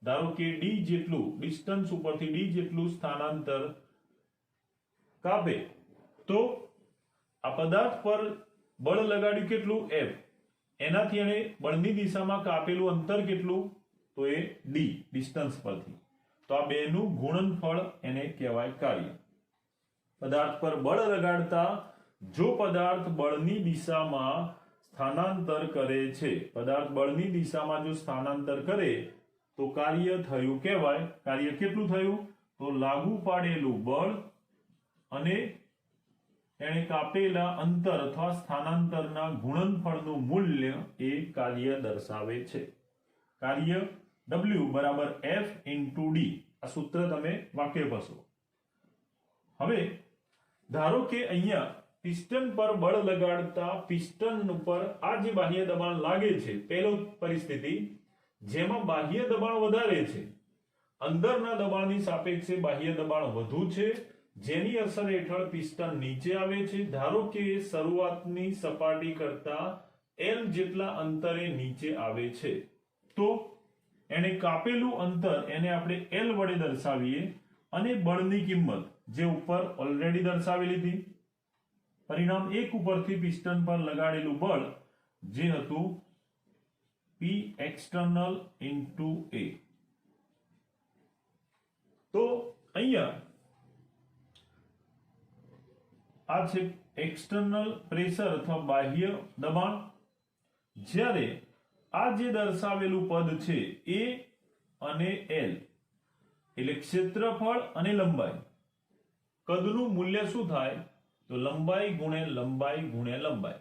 [SPEAKER 1] ધારો કે d જેટલું ડિસ્ટન્સ ઉપરથી d જેટલું સ્થાનાંતર કાપે, તો આ પદાર્થ પર બળ લગાડ્યું કેટલું? F. એનાથી એને બળની દિશામાં કાપેલું અંતર કેટલું? તો એ d ડિસ્ટન્સ પરથી. તો આ બેનું ગુણનફળ એને કહેવાય કાર્ય. પદાર્થ પર બળ લગાડતા જો પદાર્થ બળની દિશામાં સ્થાનાંતર કરે છે, પદાર્થ બળની દિશામાં જો સ્થાનાંતર કરે તો કાર્ય થયું કહેવાય. કાર્ય કેટલું થયું? તો લાગુ પાડેલું બળ અને એને કાપેલા અંતર અથવા સ્થાનાંતરના ગુણનફળનું મૂલ્ય એ કાર્ય દર્શાવે છે. કાર્ય W બરાબર F into D. આ સૂત્ર તમે વાક્ય બસો. હવે ધારો કે અહીંયા પિસ્ટન પર બળ લગાડતા પિસ્ટન ઉપર આ જે બાહ્ય દબાણ લાગે છે, પહેલો પરિસ્થિતિ જેમાં બાહ્ય દબાણ વધારે છે, અંદરના દબાણની સાપેક્ષે બાહ્ય દબાણ વધુ છે, જેની અસર હેઠળ પિસ્ટન નીચે આવે છે. ધારો કે શરૂઆતની સપાટી કરતા L જેટલા અંતરે નીચે આવે છે, તો એને કાપેલું અંતર એને આપણે L વડે દર્શાવીએ અને બળની કિંમત જે ઉપર ઓલરેડી દર્શાવેલી હતી, પરિણામ 1 ઉપરથી પિસ્ટન પર લગાડેલું બળ જે હતું P external into A. તો અહીંયા આ છે એક્સટર્નલ પ્રેશર અથવા બાહ્ય દબાણ, જ્યારે આ જે દર્શાવેલું પદ છે A અને L એટલે ક્ષેત્રફળ અને લંબાઈ, કદનું મૂલ્ય શું થાય? તો લંબાઈ ગુણ્યા લંબાઈ ગુણ્યા લંબાઈ,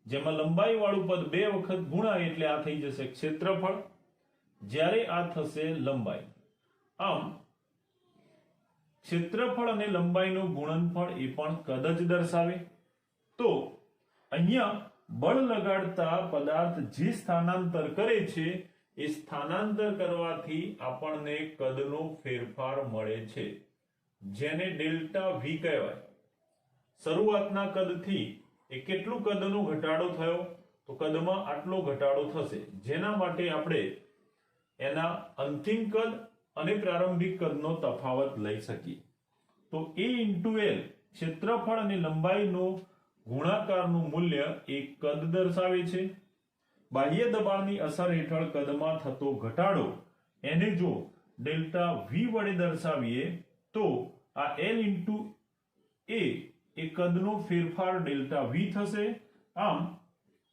[SPEAKER 1] જેમાં લંબાઈ વાળું પદ 2 વખત ગુણાય એટલે આ થઈ જશે ક્ષેત્રફળ, જ્યારે આ થશે લંબાઈ. આમ ક્ષેત્રફળ અને લંબાઈનું ગુણનફળ એ પણ કદ જ દર્શાવે. તો અહીંયા બળ લગાડતા પદાર્થ જે સ્થાનાંતર કરે છે એ સ્થાનાંતર કરવાથી આપણને કદનો ફેરફાર મળે છે, જેને ડેલ્ટા V કહેવાય. શરૂઆતના કદથી એ કેટલું કદનો ઘટાડો થયો? તો કદમાં આટલો ઘટાડો થશે, જેના માટે આપણે એના અંતિમ કદ અને પ્રારંભિક કદનો તફાવત લઈ શકીએ. તો A into L ક્ષેત્રફળ અને લંબાઈનો ગુણાકારનું મૂલ્ય એ કદ દર્શાવે છે. બાહ્ય દબાણની અસર હેઠળ કદમાં થતો ઘટાડો એને જો ડેલ્ટા V વડે દર્શાવીએ તો આ L into A એ કદનો ફેરફાર ડેલ્ટા V થશે. આમ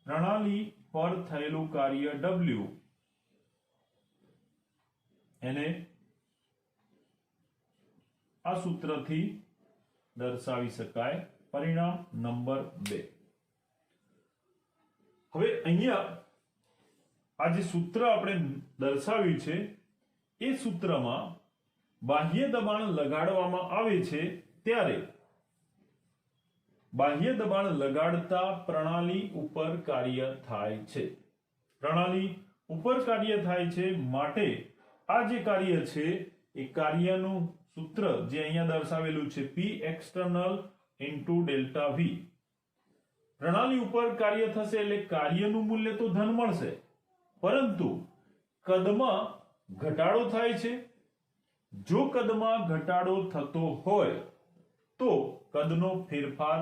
[SPEAKER 1] પ્રણાલી પર થયેલું કાર્ય W એને આ સૂત્રથી દર્શાવી શકાય. પરિણામ નંબર 2. હવે અહીંયા આ જે સૂત્ર આપણે દર્શાવ્યું છે એ સૂત્રમાં બાહ્ય દબાણ લગાડવામાં આવે છે ત્યારે બાહ્ય દબાણ લગાડતા પ્રણાલી ઉપર કાર્ય થાય છે. પ્રણાલી ઉપર કાર્ય થાય છે માટે આ જે કાર્ય છે એ કાર્યનું સૂત્ર જે અહીંયા દર્શાવેલું છે P external into delta V. પ્રણાલી ઉપર કાર્ય થશે એટલે કાર્યનું મૂલ્ય તો ધન મળશે, પરંતુ કદમાં ઘટાડો થાય છે. જો કદમાં ઘટાડો થતો હોય તો કદનો ફેરફાર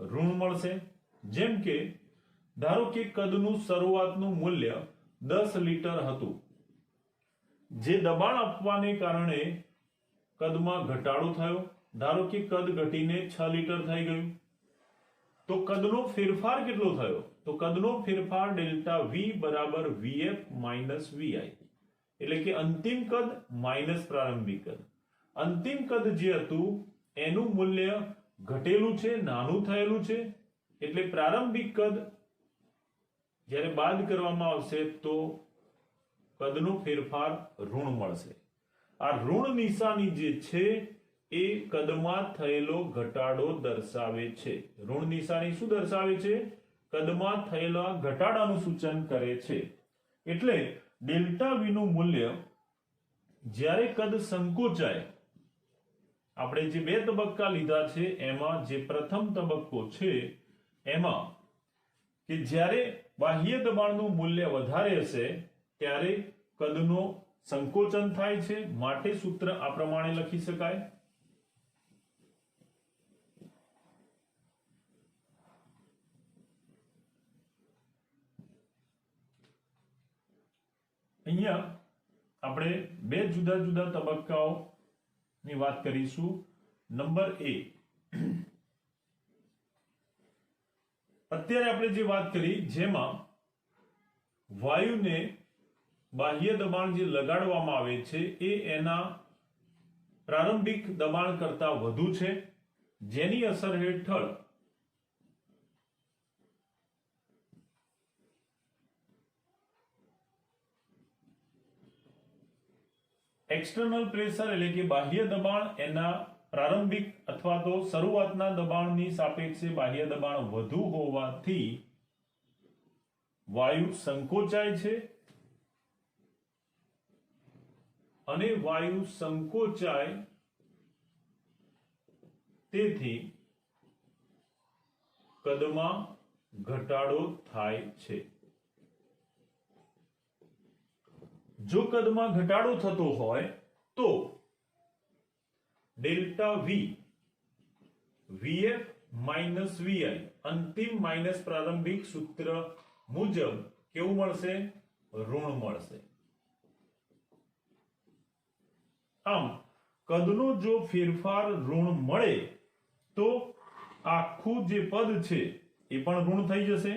[SPEAKER 1] ઋણ મળશે. જેમ કે ધારો કે કદનું શરૂઆતનું મૂલ્ય 10 લીટર હતું, જે દબાણ આપવાને કારણે કદમાં ઘટાડો થયો, ધારો કે કદ ઘટીને 6 લીટર થઈ ગયું, તો કદનો ફેરફાર કેટલો થયો? તો કદનો ફેરફાર ડેલ્ટા V બરાબર VF માઇનસ VI. એટલે કે અંતિમ કદ માઇનસ પ્રારંભિક કદ. અંતિમ કદ જે હતું એનું મૂલ્ય ઘટેલું છે, નાનું થયેલું છે, એટલે પ્રારંભિક કદ જ્યારે બાદ કરવામાં આવશે તો કદનો ફેરફાર ઋણ મળશે. આ ઋણ નિશાની જે છે એ કદમાં થયેલો ઘટાડો દર્શાવે છે. ઋણ નિશાની શું દર્શાવે છે? કદમાં થયેલા ઘટાડાનું સૂચન કરે છે. એટલે ડેલ્ટા વી નું મૂલ્ય જ્યારે કદ સંકોચાય, આપણે જે બે તબક્કા લીધા છે એમાં જે પ્રથમ તબક્કો છે એમાં કે જ્યારે બાહ્ય દબાણનું મૂલ્ય વધારે હશે ત્યારે કદનો સંકોચન થાય છે. માટે સૂત્ર આ પ્રમાણે લખી શકાય. અહીંયા આપણે બે જુદા જુદા તબક્કાઓની વાત કરીશું. નંબર 1, અત્યારે આપણે જે વાત કરી જેમાં વાયુને બાહ્ય દબાણ જે લગાડવામાં આવે છે એ એના પ્રારંભિક દબાણ કરતા વધુ છે, જેની અસર હેઠળ એક્સટર્નલ પ્રેશર એટલે કે બાહ્ય દબાણ એના પ્રારંભિક અથવા તો શરૂઆતના દબાણની સાપેક્ષે બાહ્ય દબાણ વધુ હોવાથી વાયુ સંકોચાય છે અને વાયુ સંકોચાય તેથી કદમાં ઘટાડો થાય છે. જો કદમાં ઘટાડો થતો હોય તો delta V VF minus VI અંતિમ માઇનસ પ્રારંભિક સૂત્ર મુજબ કેવું મળશે? ઋણ મળશે. આમ કદનો જો ફેરફાર ઋણ મળે તો આખું જે પદ છે એ પણ ઋણ થઈ જશે.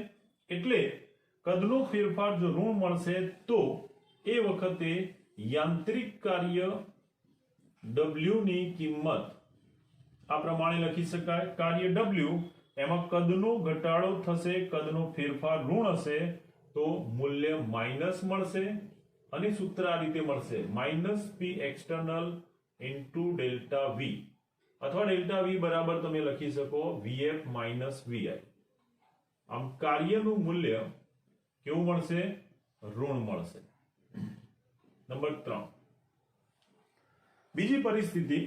[SPEAKER 1] એટલે કદનો ફેરફાર જો ઋણ મળશે તો એ વખતે યાંત્રિક કાર્ય W ની કિંમત આ પ્રમાણે લખી શકાય. કાર્ય W એમાં કદનો ઘટાડો થશે, કદનો ફેરફાર ઋણ હશે તો મૂલ્ય માઇનસ મળશે અને સૂત્ર આ રીતે મળશે minus P external into delta V અથવા ડેલ્ટા વી બરાબર તમે લખી શકો વીએફ માઇનસ વીઆઈ. આમ કાર્યનું મૂલ્ય કેવું મળશે? ઋણ મળશે. નંબર 3, બીજી પરિસ્થિતિ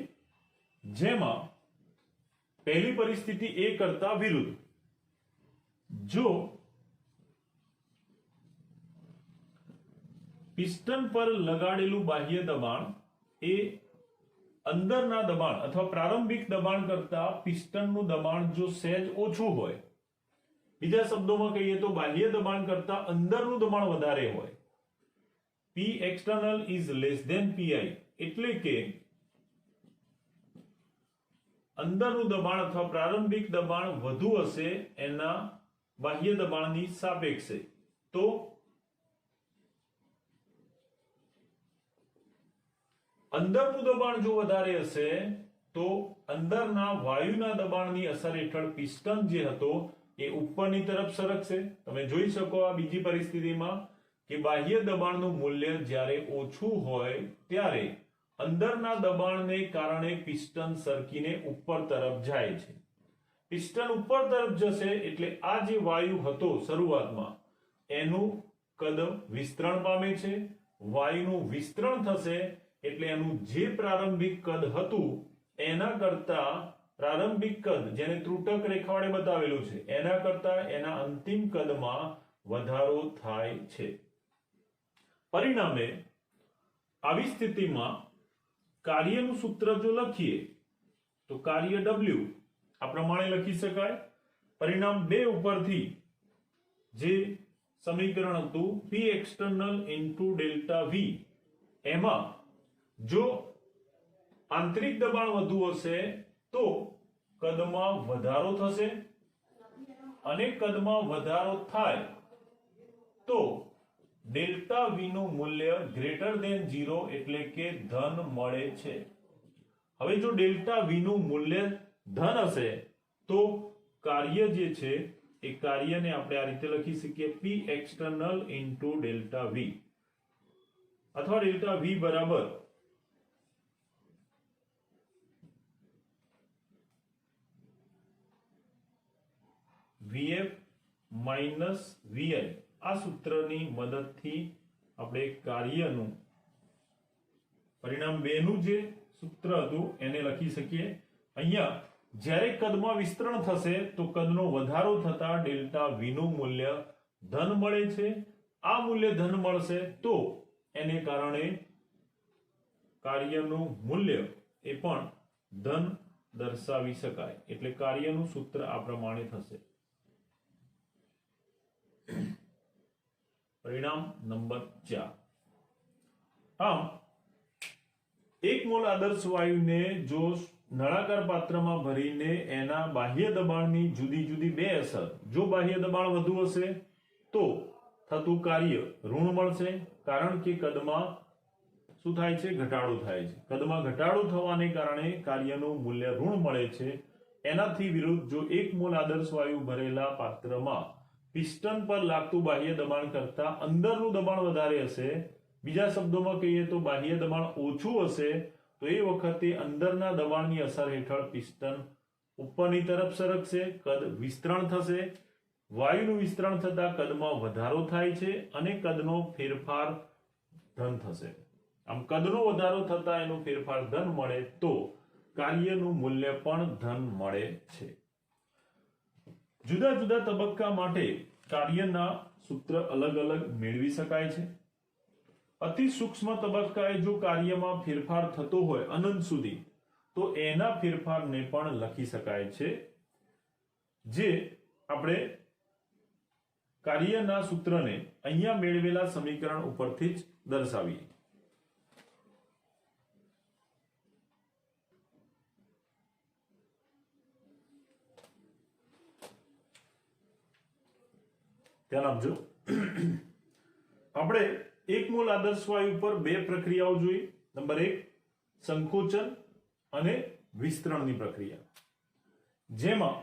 [SPEAKER 1] જેમાં પહેલી પરિસ્થિતિ એ કરતા વિરુદ્ધ. જો પિસ્ટન પર લગાડેલું બાહ્ય દબાણ એ અંદરના દબાણ અથવા પ્રારંભિક દબાણ કરતા પિસ્ટનનું દબાણ જો સહેજ ઓછું હોય, બીજા શબ્દોમાં કહીએ તો બાહ્ય દબાણ કરતા અંદરનું દબાણ વધારે હોય, P external is less than PI એટલે કે અંદરનું દબાણ અથવા પ્રારંભિક દબાણ વધુ હશે એના બાહ્ય દબાણની સાપેક્ષે, તો અંદરનું દબાણ જો વધારે હશે તો અંદરના વાયુના દબાણની અસર હેઠળ પિસ્ટન જે હતો એ ઉપરની તરફ સરકશે. તમે જોઈ શકો આ બીજી પરિસ્થિતિમાં કે બાહ્ય દબાણનું મૂલ્ય જ્યારે ઓછું હોય ત્યારે અંદરના દબાણને કારણે પિસ્ટન સરકીને ઉપર તરફ જાય છે. પિસ્ટન ઉપર તરફ જશે એટલે આ જે વાયુ હતો શરૂઆતમાં એનું કદ વિસ્તરણ પામે છે. વાયુનું વિસ્તરણ થશે એટલે એનું જે પ્રારંભિક કદ હતું એના કરતા પ્રારંભિક કદ જેને ત્રુટક રેખા વડે બતાવેલું છે એના કરતા એના અંતિમ કદમાં વધારો થાય છે. પરિણામે આવી સ્થિતિમાં કાર્યનું સૂત્ર જો લખીએ તો કાર્ય W આ પ્રમાણે લખી શકાય. પરિણામ 2 ઉપરથી જે સમીકરણ હતું P external into delta V એમાં જો આંતરિક દબાણ વધુ હશે તો કદમાં વધારો થશે અને કદમાં વધારો થાય તો ડેલ્ટા વી નું મૂલ્ય ગ્રેટર ધેન 0 એટલે કે ધન મળે છે. હવે જો ડેલ્ટા વી નું મૂલ્ય ધન હશે તો કાર્ય જે છે એ કાર્યને આપણે આ રીતે લખી શકીએ P external into delta V અથવા ડેલ્ટા વી બરાબર VF માઇનસ VI. આ સૂત્રની મદદથી આપણે કાર્યનું પરિણામ 2 નું જે સૂત્ર હતું એને લખી શકીએ. અહીંયા જ્યારે કદમાં વિસ્તરણ થશે તો કદનો વધારો થતા ડેલ્ટા વી નું મૂલ્ય ધન મળે છે. આ મૂલ્ય ધન મળશે તો એને કારણે કાર્યનું મૂલ્ય એ પણ ધન દર્શાવી શકાય. એટલે કાર્યનું સૂત્ર આ પ્રમાણે થશે. પરિણામ નંબર 4. આમ 1 મોલ આદર્શ વાયુને જો નળાકાર પાત્રમાં ભરીને એના બાહ્ય દબાણની જુદી જુદી બે અસર, જો બાહ્ય દબાણ વધુ હશે તો થતું કાર્ય ઋણ મળશે, કારણ કે કદમાં શું થાય છે? ઘટાડો થાય છે. કદમાં ઘટાડો થવાને કારણે કાર્યનું મૂલ્ય ઋણ મળે છે. એનાથી વિરુદ્ધ જો 1 મોલ આદર્શ વાયુ ભરેલા પાત્રમાં પિસ્ટન પર લાગતું બાહ્ય દબાણ કરતા અંદરનું દબાણ વધારે હશે, બીજા શબ્દોમાં કહીએ તો બાહ્ય દબાણ ઓછું હશે, તો એ વખતે અંદરના દબાણની અસર હેઠળ પિસ્ટન ઉપરની તરફ સરકશે, કદ વિસ્તરણ થશે. વાયુનું વિસ્તરણ થતા કદમાં વધારો થાય છે અને કદનો ફેરફાર ધન થશે. આમ કદનો વધારો થતા એનો ફેરફાર ધન મળે તો કાર્યનું મૂલ્ય પણ ધન મળે છે. જુદા જુદા તબક્કા માટે કાર્યના સૂત્ર અલગ અલગ મેળવી શકાય છે. અતિ સૂક્ષ્મ તબક્કાએ જો કાર્યમાં ફેરફાર થતો હોય અનંત સુધી તો એના ફેરફારને પણ લખી શકાય છે, જે આપણે કાર્યના સૂત્રને અહીંયા મેળવેલા સમીકરણ ઉપરથી જ દર્શાવીએ. ધ્યાન આપજો. આપણે 1 મોલ આદર્શ વાયુ પર બે પ્રક્રિયાઓ જોઈ. નંબર 1 સંકોચન અને વિસ્તરણની પ્રક્રિયા, જેમાં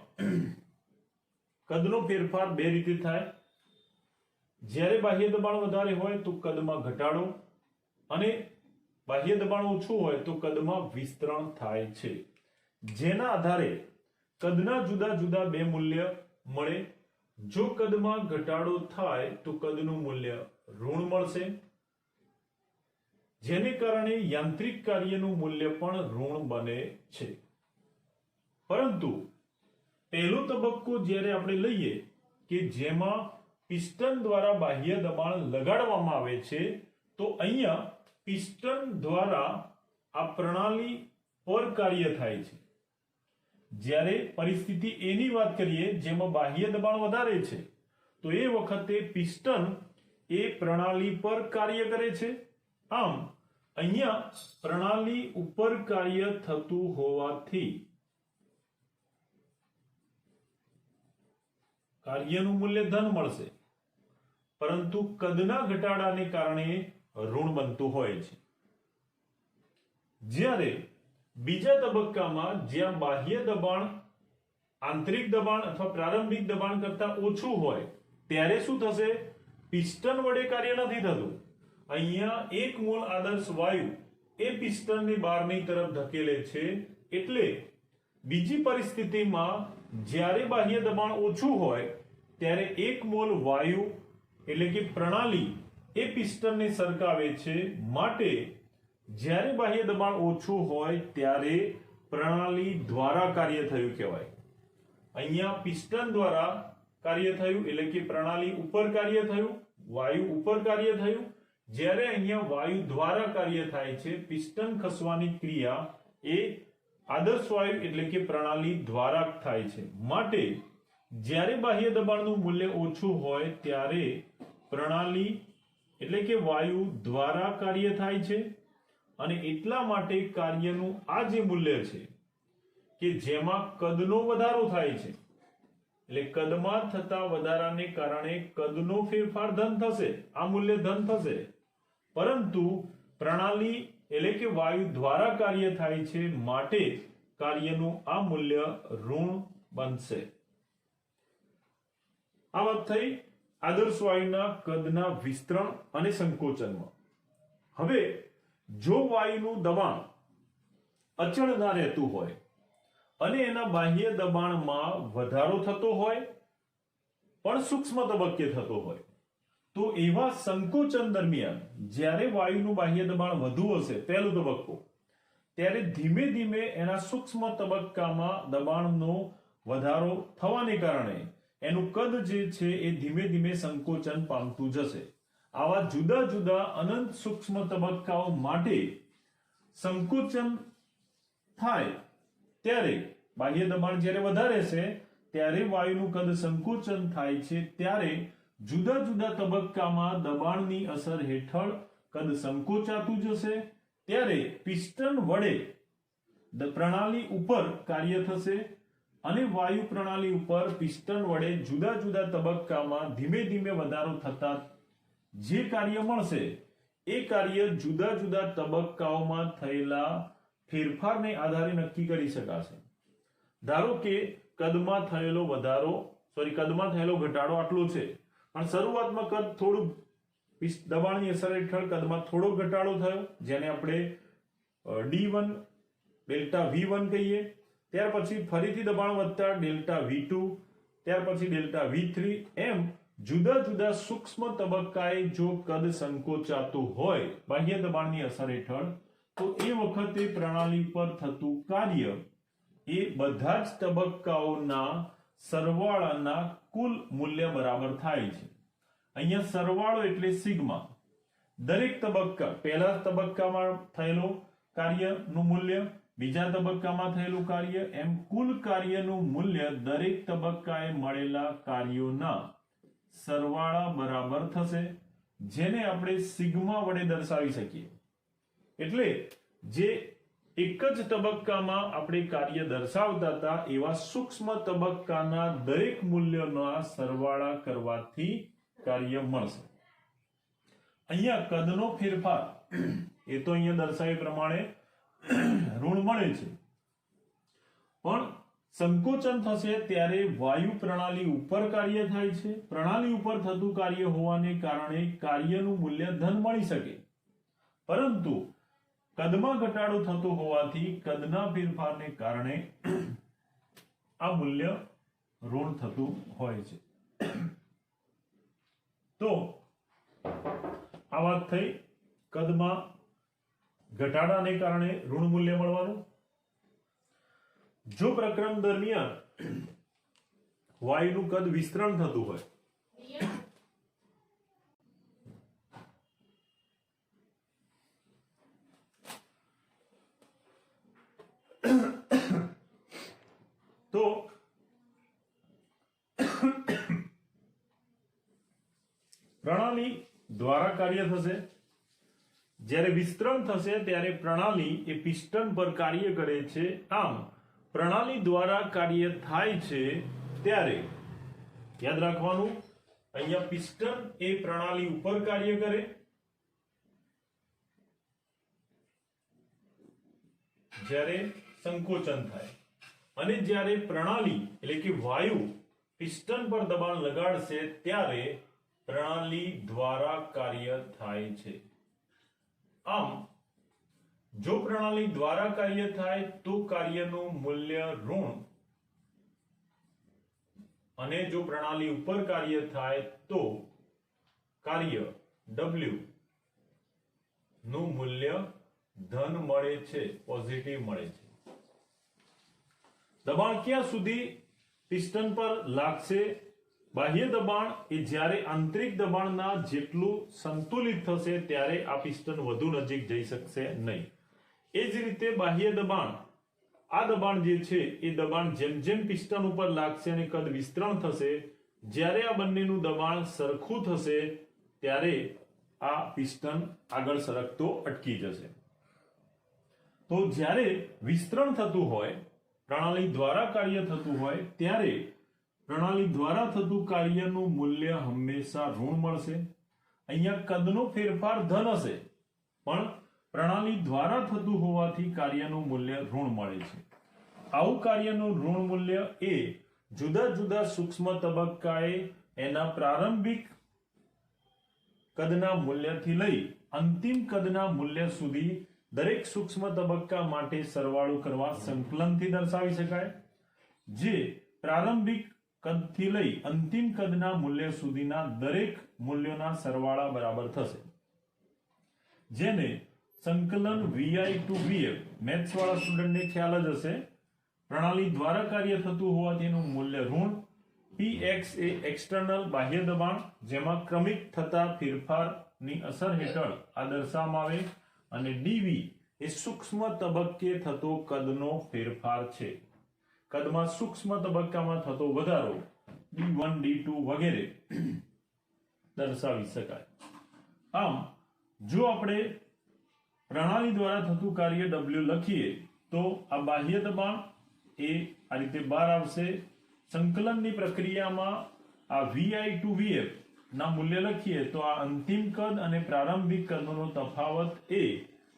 [SPEAKER 1] કદનો ફેરફાર બે રીતે થાય. જ્યારે બાહ્ય દબાણ વધારે હોય તો કદમાં ઘટાડો અને બાહ્ય દબાણ ઓછું હોય તો કદમાં વિસ્તરણ થાય છે. જેના આધારે કદના જુદા જુદા બે મૂલ્ય મળે. જો કદમાં ઘટાડો થાય તો કદનું મૂલ્ય ઋણ મળશે, જેને કારણે યાંત્રિક કાર્યનું મૂલ્ય પણ ઋણ બને છે. પરંતુ પહેલો તબક્કો જ્યારે આપણે લઈએ કે જેમાં પિસ્ટન દ્વારા બાહ્ય દબાણ લગાડવામાં આવે છે, તો અહીંયા પિસ્ટન દ્વારા આ પ્રણાલી પર કાર્ય થાય છે. જ્યારે પરિસ્થિતિ એની વાત કરીએ જેમાં બાહ્ય દબાણ વધારે છે તો એ વખતે પિસ્ટન એ પ્રણાલી પર કાર્ય કરે છે. આમ અહીંયા પ્રણાલી ઉપર કાર્ય થતું હોવાથી કાર્યનું મૂલ્ય ધન મળશે, પરંતુ કદના ઘટાડાને કારણે ઋણ બનતું હોય છે. જ્યારે બીજા તબક્કામાં જ્યાં બાહ્ય દબાણ આંતરિક દબાણ અથવા પ્રારંભિક દબાણ કરતા ઓછું હોય ત્યારે શું થશે? પિસ્ટન વડે કાર્ય નથી થતું. અહીંયા 1 મોલ આદર્શ વાયુ એ પિસ્ટનની બહારની તરફ ધકેલે છે. એટલે બીજી પરિસ્થિતિમાં જ્યારે બાહ્ય દબાણ ઓછું હોય ત્યારે 1 મોલ વાયુ એટલે કે પ્રણાલી એ પિસ્ટનને સરકાવે છે. માટે જ્યારે બાહ્ય દબાણ ઓછું હોય ત્યારે પ્રણાલી દ્વારા કાર્ય થયું કહેવાય. અહીંયા પિસ્ટન દ્વારા કાર્ય થયું એટલે કે પ્રણાલી ઉપર કાર્ય થયું, વાયુ ઉપર કાર્ય થયું. જ્યારે અહીંયા વાયુ દ્વારા કાર્ય થાય છે, પિસ્ટન ખસવાની ક્રિયા એ આદર્શ વાયુ એટલે કે પ્રણાલી દ્વારા થાય છે. માટે જ્યારે બાહ્ય દબાણનું મૂલ્ય ઓછું હોય ત્યારે પ્રણાલી એટલે કે વાયુ દ્વારા કાર્ય થાય છે. અને એટલા માટે કાર્યનું આ જે મૂલ્ય છે કે જેમાં કદનો વધારો થાય છે એટલે કદમાં થતા વધારાને કારણે કદનો ફેરફાર ધન થશે, આ મૂલ્ય ધન થશે, પરંતુ પ્રણાલી એટલે કે વાયુ દ્વારા કાર્ય થાય છે માટે કાર્યનું આ મૂલ્ય ઋણ બનશે. આ વાત થઈ આદર્શ વાયુના કદના વિસ્તરણ અને સંકોચનમાં. હવે જો વાયુનું દબાણ અચળ ના રહેતું હોય અને એના બાહ્ય દબાણમાં વધારો થતો હોય પણ સૂક્ષ્મ તબક્કે થતો હોય, તો એવા સંકોચન દરમિયાન જ્યારે વાયુનું બાહ્ય દબાણ વધુ હશે, પહેલો તબક્કો, ત્યારે ધીમે ધીમે એના સૂક્ષ્મ તબક્કામાં દબાણનો વધારો થવાને કારણે એનું કદ જે છે એ ધીમે ધીમે સંકોચન પામતું જશે. આવા જુદા જુદા અનંત સૂક્ષ્મ તબક્કાઓ માટે સંકોચન થાય ત્યારે બાહ્ય દબાણ જ્યારે વધારે છે ત્યારે વાયુનું કદ સંકોચન થાય છે, ત્યારે જુદા જુદા તબક્કામાં દબાણની અસર હેઠળ કદ સંકોચાતું જશે. ત્યારે પિસ્ટન વડે પ્રણાલી ઉપર કાર્ય થશે અને વાયુ પ્રણાલી ઉપર પિસ્ટન વડે જુદા જુદા તબક્કામાં ધીમે ધીમે વધારો થતા જે કાર્ય મળશે એ કાર્ય જુદા જુદા તબક્કાઓમાં થયેલા ફેરફારને આધારે નક્કી કરી શકાશે. ધારો કે કદમાં થયેલો ઘટાડો આટલો છે, પણ શરૂઆતમાં કદ થોડું દબાણની અસર હેઠળ કદમાં થોડો ઘટાડો થયો, જેને આપણે D1 ડેલ્ટા V1 કહીએ. ત્યાર પછી ફરીથી દબાણ વધતા ડેલ્ટા V2, ત્યાર પછી ડેલ્ટા V3, એમ જુદા જુદા સૂક્ષ્મ તબક્કાએ જો કદ સંકોચાતું હોય બાહ્ય દબાણની અસર હેઠળ, તો એ વખતે પ્રણાલી પર થતું કાર્ય એ બધા જ તબક્કાઓના સરવાળાના કુલ મૂલ્ય બરાબર થાય છે. અહીંયા સરવાળો એટલે સિગ્મા. દરેક તબક્કા, પહેલા તબક્કામાં થયેલો કાર્યનું મૂલ્ય, બીજા તબક્કામાં થયેલું કાર્ય, એમ કુલ કાર્યનું મૂલ્ય દરેક તબક્કાએ મળેલા કાર્યોના સરવાળા બરાબર થશે, જેને આપણે સિગ્મા વડે દર્શાવી શકીએ. એટલે જે એક જ તબક્કામાં આપણે કાર્ય દર્શાવતા હતા એવા સૂક્ષ્મ તબક્કાના દરેક મૂલ્યોના સરવાળા કરવાથી કાર્ય મળશે. અહીંયા કદનો ફેરફાર એ તો અહીંયા દર્શાવ્યા પ્રમાણે ઋણ મળે છે, પણ સંકોચન થશે ત્યારે વાયુ પ્રણાલી ઉપર કાર્ય થાય છે. પ્રણાલી ઉપર થતું કાર્ય હોવાને કારણે કાર્યનું મૂલ્ય ધન મળી શકે, પરંતુ કદમાં ઘટાડો થતો હોવાથી કદના ફેરફારને કારણે આ મૂલ્ય ઋણ થતું હોય છે. તો આ વાત થઈ કદમાં ઘટાડાને કારણે ઋણ મૂલ્ય મળવાનું. જો પ્રકરણ દરમિયાન વાયુનું કદ વિસ્તરણ થતું હોય, તો પ્રણાલી દ્વારા કાર્ય થશે. જ્યારે વિસ્તરણ થશે ત્યારે પ્રણાલી એ પિસ્ટન પર કાર્ય કરે છે. આમ પ્રણાલી દ્વારા કાર્ય થાય છે ત્યારે યાદ રાખવાનું, અહીંયા પિસ્ટન એ પ્રણાલી ઉપર કાર્ય કરે, જ્યારે સંકોચન થાય, અને જ્યારે પ્રણાલી એટલે કે વાયુ પિસ્ટન પર દબાણ લગાડશે ત્યારે પ્રણાલી દ્વારા કાર્ય થાય છે. આમ જો પ્રણાલી દ્વારા કાર્ય થાય તો કાર્યનું મૂલ્ય ઋણ, અને જો પ્રણાલી ઉપર કાર્ય થાય તો કાર્ય W નું મૂલ્ય ધન મળે છે, પોઝિટિવ મળે છે. દબાણ ક્યાં સુધી પિસ્ટન પર લાગશે? બાહ્ય દબાણ એ જ્યારે આંતરિક દબાણના જેટલું સંતુલિત થશે ત્યારે આ પિસ્ટન વધુ નજીક જઈ શકશે નહીં. એ જ રીતે બાહ્ય દબાણ, આ દબાણ જે છે એ દબાણ જેમ જેમ પિસ્ટન ઉપર લાગશે અને કદ વિસ્તરણ થશે, જ્યારે આ બંનેનું દબાણ સરખું થશે ત્યારે આ પિસ્ટન આગળ સરકતો અટકી જશે. તો જ્યારે વિસ્તરણ થતું હોય, પ્રણાલી દ્વારા કાર્ય થતું હોય, ત્યારે પ્રણાલી દ્વારા થતું કાર્યનું મૂલ્ય હંમેશા ઋણ મળશે. અહીંયા કદનો ફેરફાર ધન હશે, પણ પ્રણાલી દ્વારા થતું હોવાથી કાર્યનું મૂલ્ય ઋણ મળે છે. આવું કાર્યનું ઋણ મૂલ્ય એ જુદા જુદા સૂક્ષ્મ તબક્કાએ એના પ્રારંભિક કદના મૂલ્યથી લઈ અંતિમ કદના મૂલ્ય સુધી દરેક સૂક્ષ્મ તબક્કા માટે સરવાળો કરવા સંકલનથી દર્શાવી શકાય, જે પ્રારંભિક કદથી લઈ અંતિમ કદના મૂલ્ય સુધીના દરેક મૂલ્યોના સરવાળા બરાબર થશે, જેને સંકલન VI ટુ VF મેથ્સ વાળા સ્ટુડન્ટને ખ્યાલ જ હશે. પ્રણાલી દ્વારા કાર્ય થતું હોવાથી એનું મૂલ્ય ઋણ. Px એ એક્સટર્નલ બાહ્ય દબાણ જેમાં ક્રમિક થતા ફેરફારની અસર હેઠળ આ દર્શાવવામાં આવે, અને dV એ સૂક્ષ્મ તબક્કે થતો કદનો ફેરફાર છે. કદમાં સૂક્ષ્મ તબક્કામાં થતો વધારો D1 D2 વગેરે દર્શાવી શકાય. આમ જો આપણે પ્રણાલી દ્વારા થતું કાર્ય W લખીએ તો આ બાહ્ય દબાણ એ આ રીતે બહાર આવશે. સંકલનની પ્રક્રિયામાં આ VI ટુ VF ના મૂલ્ય લખીએ તો આ અંતિમ કદ અને પ્રારંભિક કદનો તફાવત એ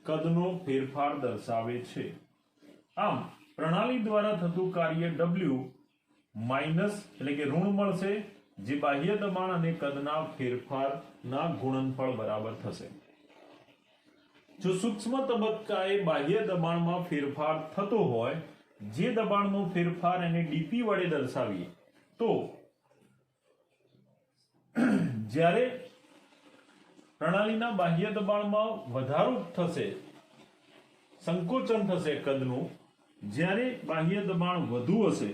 [SPEAKER 1] કદનો ફેરફાર દર્શાવે છે. આમ પ્રણાલી દ્વારા થતું કાર્ય W માઇનસ એટલે કે ઋણ મળશે, જે બાહ્ય દબાણ અને કદના ફેરફારના ગુણનફળ બરાબર થશે. જો સૂક્ષ્મ તબક્કાએ બાહ્ય દબાણમાં ફેરફાર થતો હોય, જે દબાણનો ફેરફાર એને dP વડે દર્શાવીએ, તો જ્યારે પ્રણાલીના બાહ્ય દબાણમાં વધારો થશે, સંકોચન થશે કદનું, જ્યારે બાહ્ય દબાણ વધુ હશે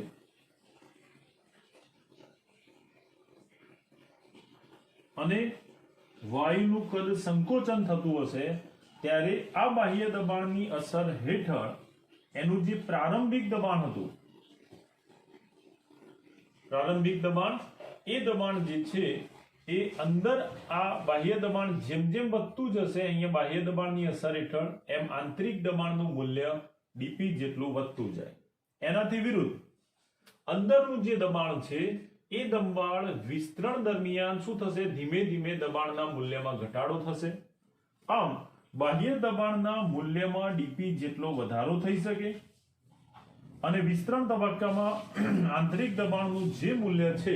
[SPEAKER 1] અને વાયુનું કદ સંકોચન થતું હશે, ત્યારે આ બાહ્ય દબાણની અસર હેઠળ એનું જે પ્રારંભિક દબાણ હતું, પ્રારંભિક દબાણ એ દબાણ જે છે એ અંદર આ બાહ્ય દબાણ જેમ જેમ વધતું જશે, અહીંયા બાહ્ય દબાણની અસર હેઠળ એમ આંતરિક દબાણનું મૂલ્ય dP જેટલું વધતું જાય. એનાથી વિરુદ્ધ અંદરનું જે દબાણ છે એ દબાણ વિસ્તરણ દરમિયાન શું થશે? ધીમે ધીમે દબાણના મૂલ્યમાં ઘટાડો થશે. આમ બાહ્ય દબાણના મૂલ્યમાં dP જેટલો વધારો થઈ શકે અને વિસ્તરણ તબક્કામાં આંતરિક દબાણનું જે મૂલ્ય છે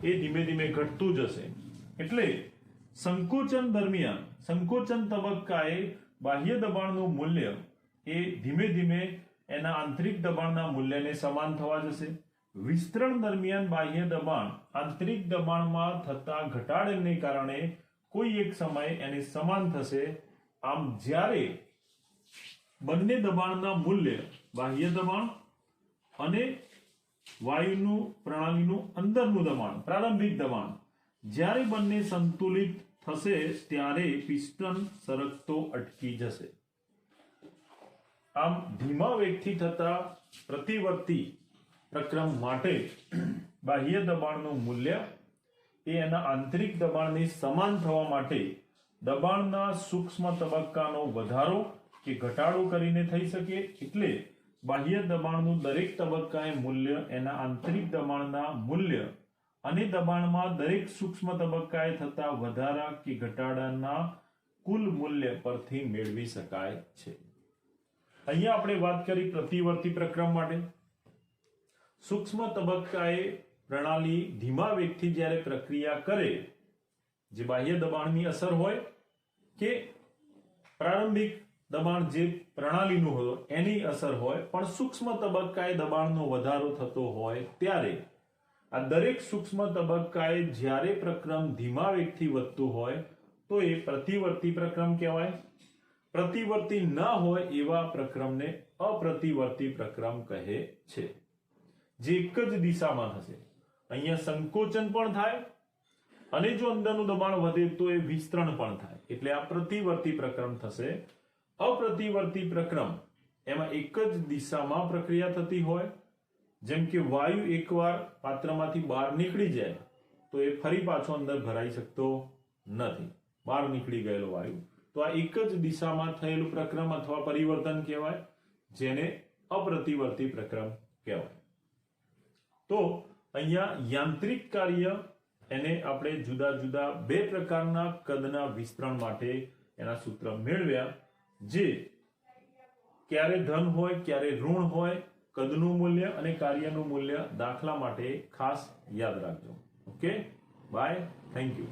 [SPEAKER 1] એ ધીમે ધીમે ઘટતું જશે. એટલે સંકોચન દરમિયાન સંકોચન તબક્કાએ બાહ્ય દબાણનું મૂલ્ય એ ધીમે ધીમે એના આંતરિક દબાણના મૂલ્યને સમાન થવા જશે. વિસ્તરણ દરમિયાન બાહ્ય દબાણ આંતરિક દબાણમાં થતા ઘટાડાને કારણે કોઈ એક સમયે એને સમાન થશે. આમ જ્યારે બંને દબાણના મૂલ્ય બાહ્ય દબાણ અને વાયુનું પ્રણાલીનું અંદરનું દબાણ પ્રારંભિક દબાણ જ્યારે બંને સંતુલિત થશે ત્યારે પિસ્ટન સરકતો અટકી જશે. આમ ધીમા વેગથી થતા પ્રતિવર્તી પ્રક્રમ માટે બાહ્ય દબાણનું મૂલ્ય એ એના આંતરિક દબાણની સમાન થવા માટે દબાણના સૂક્ષ્મ તબક્કાનો વધારો કે ઘટાડો કરીને થઈ શકે. એટલે બાહ્ય દબાણનું દરેક તબક્કાએ મૂલ્ય એના આંતરિક દબાણના મૂલ્ય અને દબાણમાં દરેક સૂક્ષ્મ તબક્કાએ થતા વધારા કે ઘટાડાના કુલ મૂલ્ય પરથી મેળવી શકાય છે. અહીંયા આપણે વાત કરી પ્રતિવર્તી પ્રક્રમ માટે. સૂક્ષ્મ તબક્કાએ પ્રણાલી ધીમા વેગથી જ્યારે પ્રક્રિયા કરે, જે બાહ્ય દબાણની અસર હોય કે પ્રારંભિક દબાણ જે પ્રણાલીનું હોય એની અસર હોય, પણ સૂક્ષ્મ તબક્કાએ દબાણનો વધારો થતો હોય ત્યારે આ દરેક સૂક્ષ્મ તબક્કાએ જ્યારે પ્રક્રમ ધીમા વેગથી વધતું હોય તો એ પ્રતિવર્તી પ્રક્રમ કહેવાય. પ્રતિવર્તી ન હોય એવા પ્રક્રમને અપ્રતિવર્તી પ્રક્રમ કહે છે, જે એક જ દિશામાં થશે. અહીંયા સંકોચન પણ થાય અને જો અંદરનું દબાણ વધે તો એ વિસ્તરણ પણ થાય. એટલે આ પ્રતિવર્તી પ્રક્રમ થશે. અપ્રતિવર્તી પ્રક્રમ એમાં એક જ દિશામાં પ્રક્રિયા થતી હોય, જેમ કે વાયુ એકવાર પાત્રમાંથી બહાર નીકળી જાય તો એ ફરી પાછો અંદર ભરાઈ શકતો નથી, બહાર નીકળી ગયેલો વાયુ. તો આ એક જ દિશામાં થયેલું પ્રક્રમ અથવા પરિવર્તન કહેવાય, જેને અપ્રતિવર્તી પ્રક્રમ કહેવાય. તો અહીંયા યાંત્રિક કાર્ય એને આપણે જુદા જુદા બે પ્રકારના કદના વિસ્તરણ માટે એના સૂત્ર મેળવ્યા, જે ક્યારે ધન હોય ક્યારે ઋણ હોય, કદનું મૂલ્ય અને કાર્યનું મૂલ્ય દાખલા માટે ખાસ યાદ રાખજો. Okay, bye, thank you.